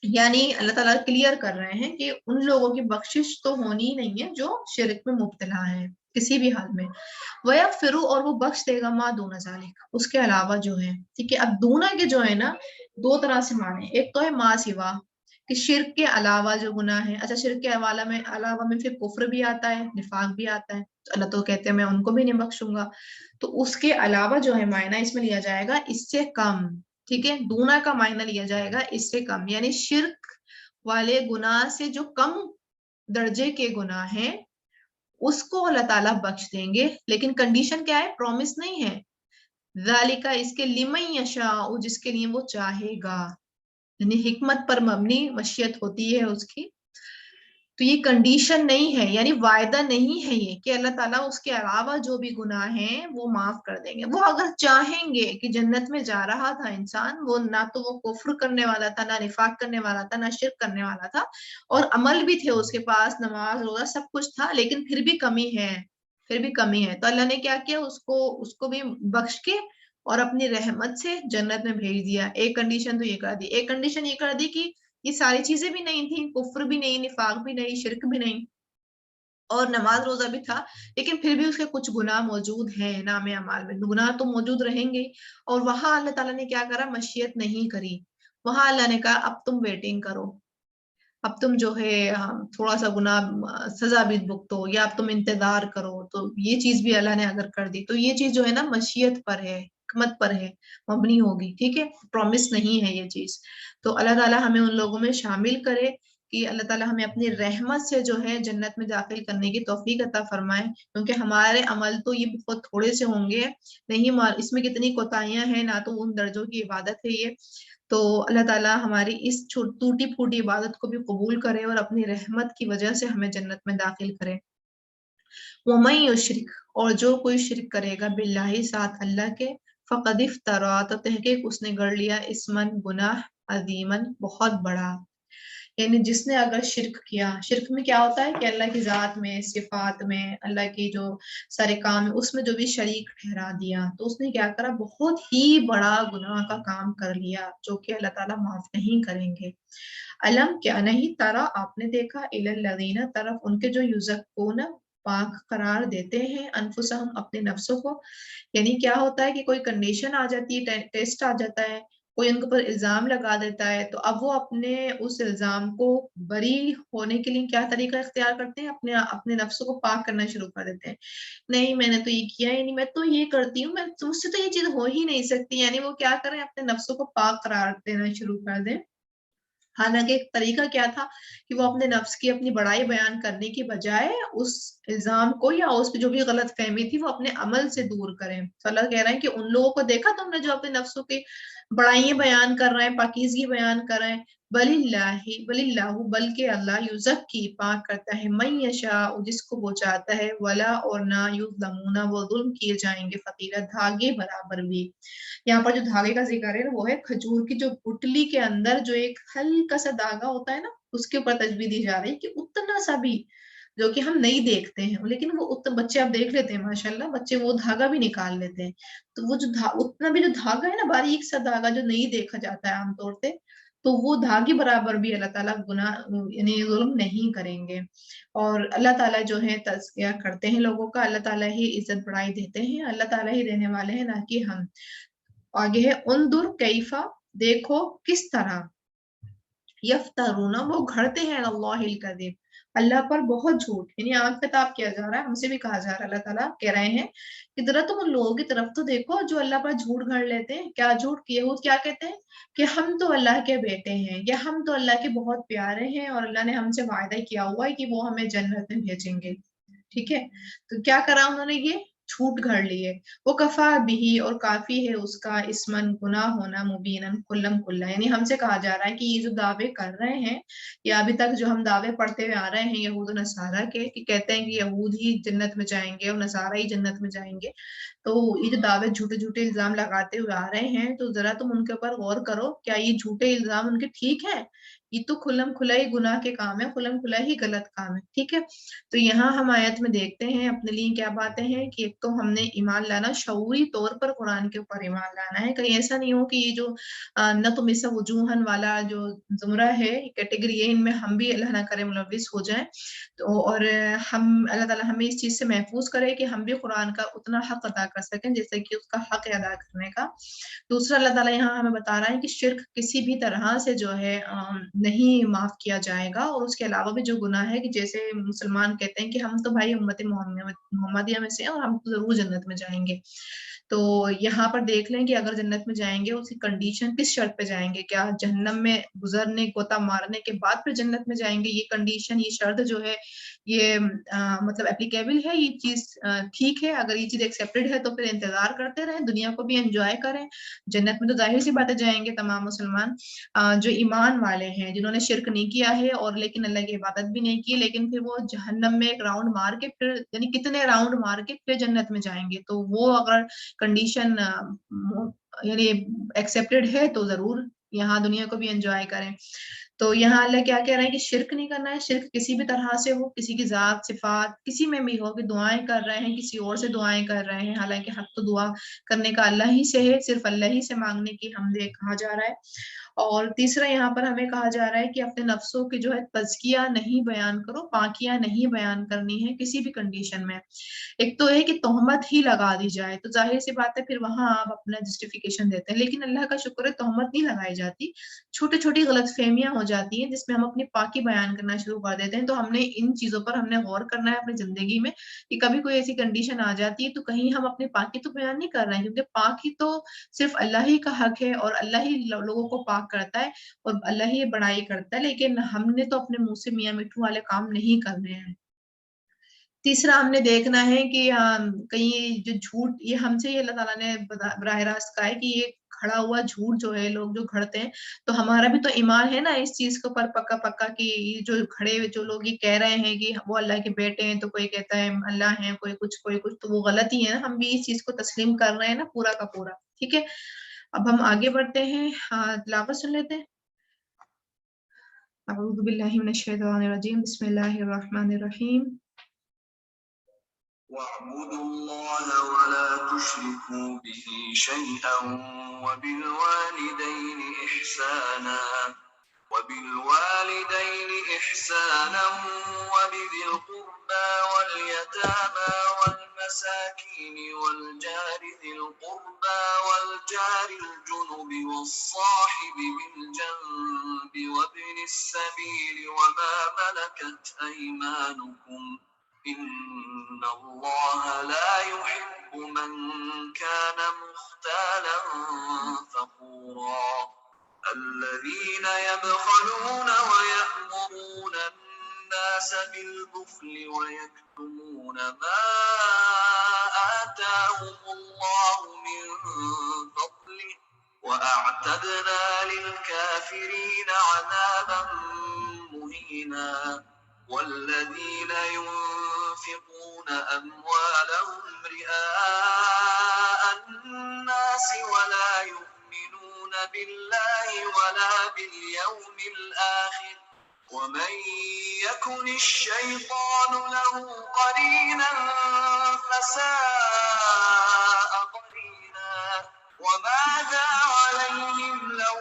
यानी अल्लाह ताला क्लियर कर रहे हैं कि उन लोगों की बख्शिश तो होनी ही नहीं है जो शिरक में मुब्तला है किसी भी हाल में। वह फिर, और वो बख्श देगा, माँ दूना जालिक, उसके अलावा जो है। ठीक है। अब दूना के जो है ना, दो तरह से माने, एक तो है माँ सिवा, कि शिरक के अलावा जो गुनाह है। अच्छा, शिरक के अलावा में फिर कुफ्र भी आता है, निफाक भी आता है, तो अल्लाह तो कहते हैं मैं उनको भी नहीं बख्शूंगा। तो उसके अलावा जो है मायना इसमें लिया जाएगा इससे कम। ठीक है। दूना का मायना लिया जाएगा इससे कम, यानी शिर्क वाले गुनाह से जो कम दर्जे के गुनाह हैं उसको अल्लाह ताला बख्श देंगे। लेकिन कंडीशन क्या है, प्रॉमिस नहीं है। ज़ालिका, इसके, लिमन यशाउ, जिसके लिए वो चाहेगा, यानी हिकमत पर मबनी मशीयत होती है उसकी। तो ये कंडीशन नहीं है, यानी वायदा नहीं है ये कि अल्लाह ताला उसके अलावा जो भी गुनाह हैं वो माफ कर देंगे। वो अगर चाहेंगे कि जन्नत में जा रहा था इंसान, वो ना तो वो कुफ्र करने वाला था, ना निफाक करने वाला था, ना शिर्क करने वाला था, और अमल भी थे उसके पास, नमाज रोजा सब कुछ था, लेकिन फिर भी कमी है, फिर भी कमी है। तो अल्लाह ने क्या किया, उसको उसको भी बख्श के और अपनी रहमत से जन्नत में भेज दिया। एक कंडीशन तो ये कर दी, एक कंडीशन ये कर दी कि ये सारी चीजें भी नहीं थी, कुफ्र भी नहीं, निफाक भी नहीं, शिर्क भी नहीं, और नमाज रोजा भी था, लेकिन फिर भी उसके कुछ गुनाह मौजूद हैं नामे अमाल में। गुनाह तो मौजूद रहेंगे। और वहां अल्लाह ताला ने क्या करा, मशीयत नहीं करी। वहां अल्लाह ने कहा अब तुम वेटिंग करो, अब तुम जो है थोड़ा सा गुनाह सजा भी भुगतो, या अब तुम इंतजार करो। तो ये चीज भी अल्लाह ने अगर कर दी तो ये चीज जो है ना मशीयत पर है, हिकमत पर है, मबनी होगी। ठीक है। प्रॉमिस नहीं है ये चीज। तो अल्लाह ताला हमें उन लोगों में शामिल करे कि अल्लाह ताला हमें अपनी रहमत से जो है जन्नत में दाखिल करने की तौफीक अता फरमाए। क्योंकि हमारे अमल तो ये बहुत थोड़े से होंगे, नहीं इसमें कितनी कोताहियां हैं, ना तो उन दर्जों की इबादत है ये। तो अल्लाह ताला हमारी इस टूटी फूटी इबादत को भी कबूल करे और अपनी रहमत की वजह से हमें जन्नत में दाखिल करे। वमन युश्रिक, और जो कोई शिरक करेगा बिल्लाहि साथ अल्लाह के, फक़द इफ्तरा, तो तहकीक उसने गढ़ लिया इस्मन गुनाह, अजीमन बहुत बड़ा। यानी जिसने अगर शिरक किया, शिरक में क्या होता है कि अल्लाह की जात में, सिफात में, अल्लाह की जो सारे काम है उसमें जो भी शरीक ठहरा दिया, तो उसने क्या करा, बहुत ही बड़ा गुनाह का काम कर लिया जो कि अल्लाह ताला माफ नहीं करेंगे। अलम, क्या नहीं तरा, आपने देखा, इलल्लज़ीना, तरफ उनके जो युज़क्कून, पाक करार देते हैं, अनफुसहम, अपने नफ्सों को। यानी क्या होता है कि कोई कंडीशन आ जाती है, टेस्ट आ जाता है, कोई उनके ऊपर इल्जाम लगा देता है, तो अब वो अपने उस इल्जाम को बरी होने के लिए क्या तरीका इख्तियार करते हैं, अपने अपने नफ्सों को पाक करना शुरू कर देते हैं। नहीं, मैंने तो ये किया ही नहीं, मैं तो ये करती हूँ, मैं मुझसे तो ये चीज हो ही नहीं सकती। यानी वो क्या करें, अपने नफ्सों को पाक करार देना शुरू कर दें। हालांकि एक तरीका क्या था कि वो अपने नफ्स की अपनी बड़ाई बयान करने की बजाय उस इल्जाम को या उस पे जो भी गलत फहमी थी वो अपने अमल से दूर करें। तो अल्लाह कह रहा है कि उन लोगों को देखा तुमने जो अपने नफ्सों की बड़ाइयां बयान कर रहे हैं, पाकीज़गी बयान कर रहे हैं। बलिल्लाहु, बल्कि अल्लाह युज़क्की, पाक करता है, मन यशा, जिसको वो चाहता है, वला, और ना युज़लमूना, वो जुल्म किए जाएंगे, फतीला, धागे बराबर भी। यहाँ पर जो धागे का जिक्र है वो है खजूर की जो गुठली के अंदर जो एक हल्का सा धागा होता है ना, उसके ऊपर तशबीह दी जा रही है कि उतना सा भी, जो कि हम नहीं देखते हैं, लेकिन वो बच्चे आप देख लेते हैं, माशाल्लाह बच्चे वो धागा भी निकाल लेते हैं। तो वो जो उतना भी जो धागा है ना, बारीक सा धागा जो नहीं देखा जाता है आमतौर पे, तो वो धागे बराबर भी अल्लाह ताला गुनाह यानी जुल्म नहीं करेंगे। और अल्लाह ताला जो है तज़किया करते हैं लोगों का, अल्लाह ताला ही इज्जत बढ़ाई देते हैं, अल्लाह ताला ही देने वाले हैं, ना कि हम। आगे है उनदुर कैफा, देखो किस तरह, यफ्तरूना, वो घड़ते हैं, अल्लाहिल कज़िब, अल्लाह पर बहुत झूठ। यानी आग खिताब किया जा रहा है, हमसे भी कहा जा रहा है, अल्लाह ताला कह रहे हैं कि जरा तुम उन लोगों की तरफ तो देखो जो अल्लाह पर झूठ घड़ लेते हैं। क्या झूठ किए हुए, क्या कहते हैं कि हम तो अल्लाह के बेटे हैं, या हम तो अल्लाह के बहुत प्यारे हैं, और अल्लाह ने हमसे वायदा किया हुआ है कि वो हमें जन्नत में भेजेंगे। ठीक है, तो क्या करा उन्होंने, ये झूठ घड़ लिए। वो कफा बिही, और काफी है उसका, इस्मन, गुनाह होना, मुबीनन, कुल्लम कुल्ला। यानी हमसे कहा जा रहा है कि ये जो दावे कर रहे हैं, या अभी तक जो हम दावे पढ़ते हुए आ रहे हैं यहूद और नसारा के, कि कहते हैं कि यहूद ही जन्नत में जाएंगे और नसारा ही जन्नत में जाएंगे, तो ये जो दावे झूठे झूठे इल्जाम लगाते हुए आ रहे हैं, तो जरा तुम उनके ऊपर गौर करो, क्या ये झूठे इल्जाम उनके ठीक है? ये तो खुल्लम खुला ही गुनाह के काम है, खुल्लम खुला ही गलत काम है। ठीक है, तो यहाँ हम आयत में देखते हैं अपने लिए क्या बातें हैं कि एक तो हमने ईमान लाना, शऊरी तौर पर कुरान के ऊपर ईमान लाना है। कहीं ऐसा नहीं हो कि ये जो न तो मिसा वजूहन वाला जो जुमरा है, कैटेगरी है, इनमें हम भी अल्लाह ना करे मुलविस हो जाए। तो और हम, अल्लाह ताला हमें इस चीज से महफूज करे कि हम भी कुरान का उतना हक अदा कर सकें जैसे कि उसका हक है अदा करने का। दूसरा, अल्लाह ताला यहाँ हमें बता रहा है कि शिर्क किसी भी तरह से जो है नहीं माफ किया जाएगा। और उसके अलावा भी जो गुनाह है कि जैसे मुसलमान कहते हैं कि हम तो भाई उम्मत मोहम्मदिया में से हैं और हम तो जरूर जन्नत में जाएंगे, तो यहाँ पर देख लें कि अगर जन्नत में जाएंगे उसकी कंडीशन किस शर्त पे जाएंगे। क्या जहन्नम में गुजरने, गोता मारने के बाद फिर जन्नत में जाएंगे? ये कंडीशन, ये शर्त जो है, ये मतलब एप्लीकेबल है, ये चीज ठीक है? अगर ये चीज एक्सेप्टेड है तो फिर इंतजार करते रहें, दुनिया को भी एंजॉय करें। जन्नत में तो जाहिर सी बातें जाएंगे तमाम मुसलमान, जो ईमान वाले हैं, जिन्होंने शिरक नहीं किया है और लेकिन अल्लाह की इबादत भी नहीं की, लेकिन फिर वो जहन्नम में एक राउंड मार के फिर, यानी कितने राउंड मार के फिर जन्नत में जाएंगे। तो वो अगर कंडीशन यानी एक्सेप्टेड है तो जरूर यहाँ दुनिया को भी एंजॉय करें। तो यहाँ अल्लाह क्या कह रहे हैं कि शिरक नहीं करना है। शिरक किसी भी तरह से हो, किसी की जात सिफात किसी में भी हो, कि दुआएं कर रहे हैं, किसी और से दुआएं कर रहे हैं, हालांकि हक तो दुआ करने का अल्लाह ही से है, सिर्फ अल्लाह ही से मांगने की हमने कहा जा रहा है। और तीसरा, यहाँ पर हमें कहा जा रहा है कि अपने नफ्सों की जो है तज़किया नहीं बयान करो, पाकिया नहीं बयान करनी है किसी भी कंडीशन में। एक तो है कि तोहमत ही लगा दी जाए, तो जाहिर सी बात है फिर वहां आप अपना जस्टिफिकेशन देते हैं, लेकिन अल्लाह का शुक्र है तोहमत नहीं लगाई जाती। छोटी छोटी गलतफहमियां हो जाती हैं जिसमें हम अपनी पाकी बयान करना शुरू कर देते हैं। तो हमने इन चीजों पर हमने गौर करना है अपनी जिंदगी में, कि कभी कोई ऐसी कंडीशन आ जाती है तो कहीं हम अपनी पाकी तो बयान नहीं कर रहे हैं, क्योंकि पाकी तो सिर्फ अल्लाह ही का हक है और अल्लाह ही लोगों को पाक करता है और अल्लाह ही बड़ाई करता है, लेकिन हमने तो अपने मुंह से मियां मिठू वाले काम नहीं करने हैं। तीसरा, हमने देखना है कि कहीं जो झूठ, ये हमसे ही अल्लाह ताला ने बराह रास्त कहा है कि ये گھڑا ہوا جھوٹ جو ہے لوگ جو گھڑتے ہیں، تو ہمارا بھی تو ایمان ہے نا اس چیز کے اوپر پکا پکا کہ یہ جو کھڑے ہوئے جو لوگ یہ کہہ رہے ہیں کہ وہ اللہ کے بیٹے ہیں، تو کوئی کہتا ہے اللہ ہیں، کوئی کچھ، تو وہ غلط ہی ہے نا، ہم بھی اس چیز کو تسلیم کر رہے ہیں نا پورا کا پورا. ٹھیک ہے، اب ہم آگے بڑھتے ہیں، تلاوت سن لیتے ہیں. اعوذ باللہ من الشیطان الرجیم، بسم اللہ الرحمن الرحیم. واعبدوا الله ولا تشركوا به شيئا وبالوالدين إحسانا وبذي القربى واليتامى والمساكين والجار ذي القربى والجار الجنب والصاحب بالجنب وابن السبيل وما ملكت أيمانكم إن الله لا يحب من كان مختالا فخورا الذين يبخلون ويأمرون الناس بالبخل ويكتمون ما آتاهم الله من فضله وأعتدنا للكافرين عذابا مهينا والذين ينفقون أموالهم رئاء الناس ولا يؤمنون بالله ولا باليوم الآخر ومن يكن الشيطان له قرينا فساء قرينا وماذا عليهم لو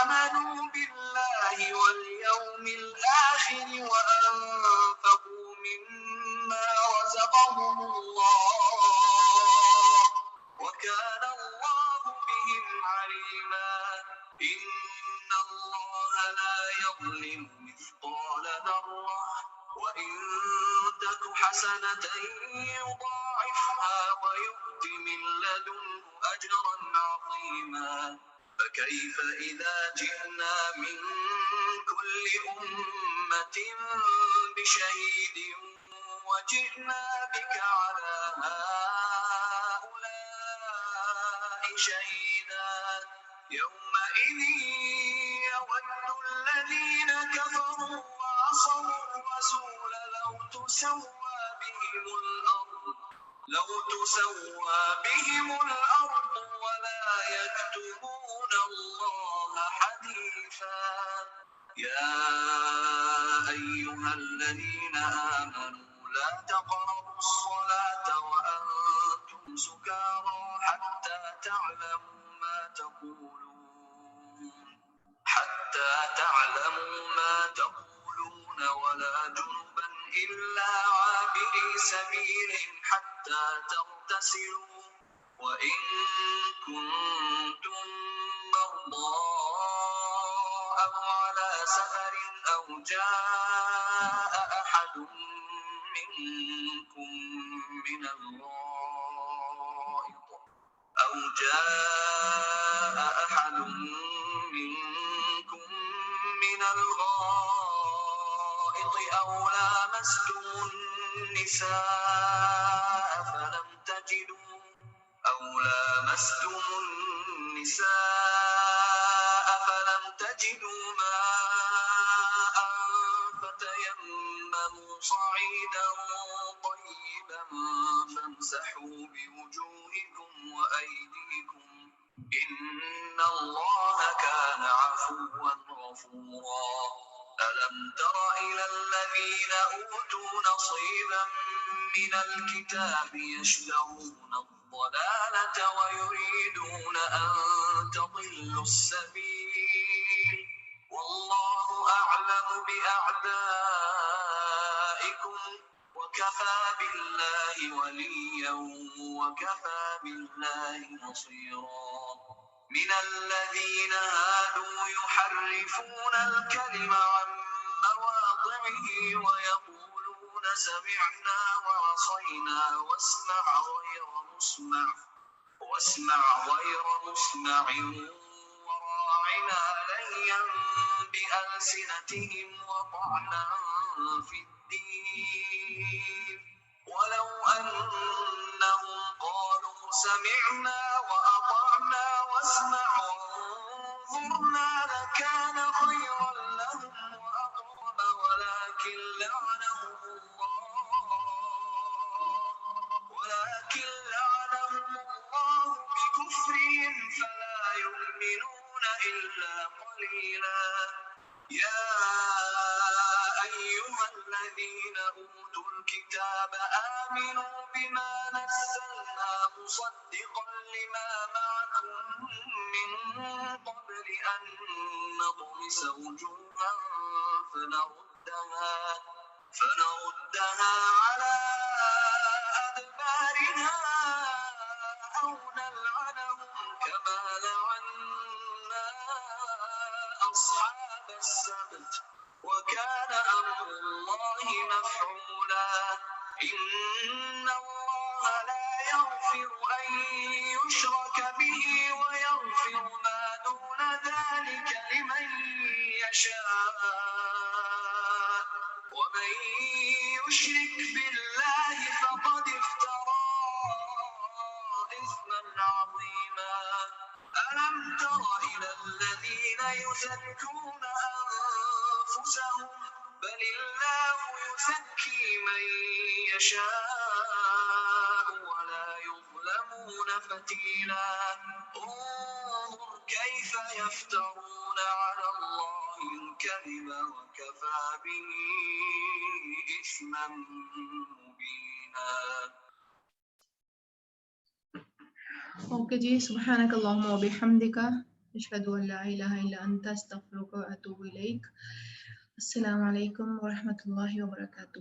آمنوا بالله واليوم الآخر وأنفقوا مما رزقهم الله وكان الله بهم عليما إن الله لا يظلم مثقال ذرة وإن تك حسنة يضاعفها ويؤت من لدنه أجرا عظيما فكيف إذا جئنا من كل أمة بشهيد وجئنا بك على هؤلاء شهيدا يومئذ يود الذين كفروا وعصوا الرسول لو تسوى بهم الأرض ولا يكتمون الله حديثا يا أيها الذين آمنوا لا تقربوا الصلاة وأنتم سكارى حتى تعلموا ما تقولون ولا جنبا إلا عابري سبيل حتى تغتسلوا وإن كنتم مرضى أو على سفر أو جاء أحد منكم من الغائط أو لامستم النساء فلم تجدوا ماء فتيمموا صعيدا طيبا فامسحوا بوجوهكم وأيديكم إن الله كان عفوا غفورا ألم تر إلى الذين أوتوا نصيبا من الكتاب يشترون الضلالة ويريدون أن تضلوا السبيل والله أعلم بأعدائكم وكفى بالله وليا وكفى بالله نصيرا من الذين هادوا يحرفون الكلم عن مواضعه ويقولون سمعنا وعصينا واسمع غير مسمع وراعنا ليا بألسنتهم وطعنا في الدين ولو أنهم قالوا سمعنا وأطعنا واسمع وانظرنا لكان خيرا لهم وأقرب ولكن لعنهم الله بكفرهم فلا يؤمنون إلا قليلا. يا أيها الذين أوتوا الكتاب آمنوا بما نزلنا مصدقا لما معكم من قبل أن نطمس وجوها فنردها على أدبارها أو نلعنهم كما لعنا أصحاب السبت وكان أمر الله مفعولا. إن الله لا يغفر أن يشرك به ويغفر ما دون ذلك لمن يشاء ومن يشرك بالله فقد افترى إثما عظيما. ألم تر إلى الذين يزكون أنفسهم بل الله يزكي من يشاء ولا يظلمون فتيلا. انظر كيف يفترون على الله الكذب وكفى به إثما مبينا. اوکے جی، سبحانک اللہم و بحمدک اشہد ان لا الہ الا انت استغفرک و اتوب الیک. السلام علیکم ورحمۃ اللہ وبرکاتہ.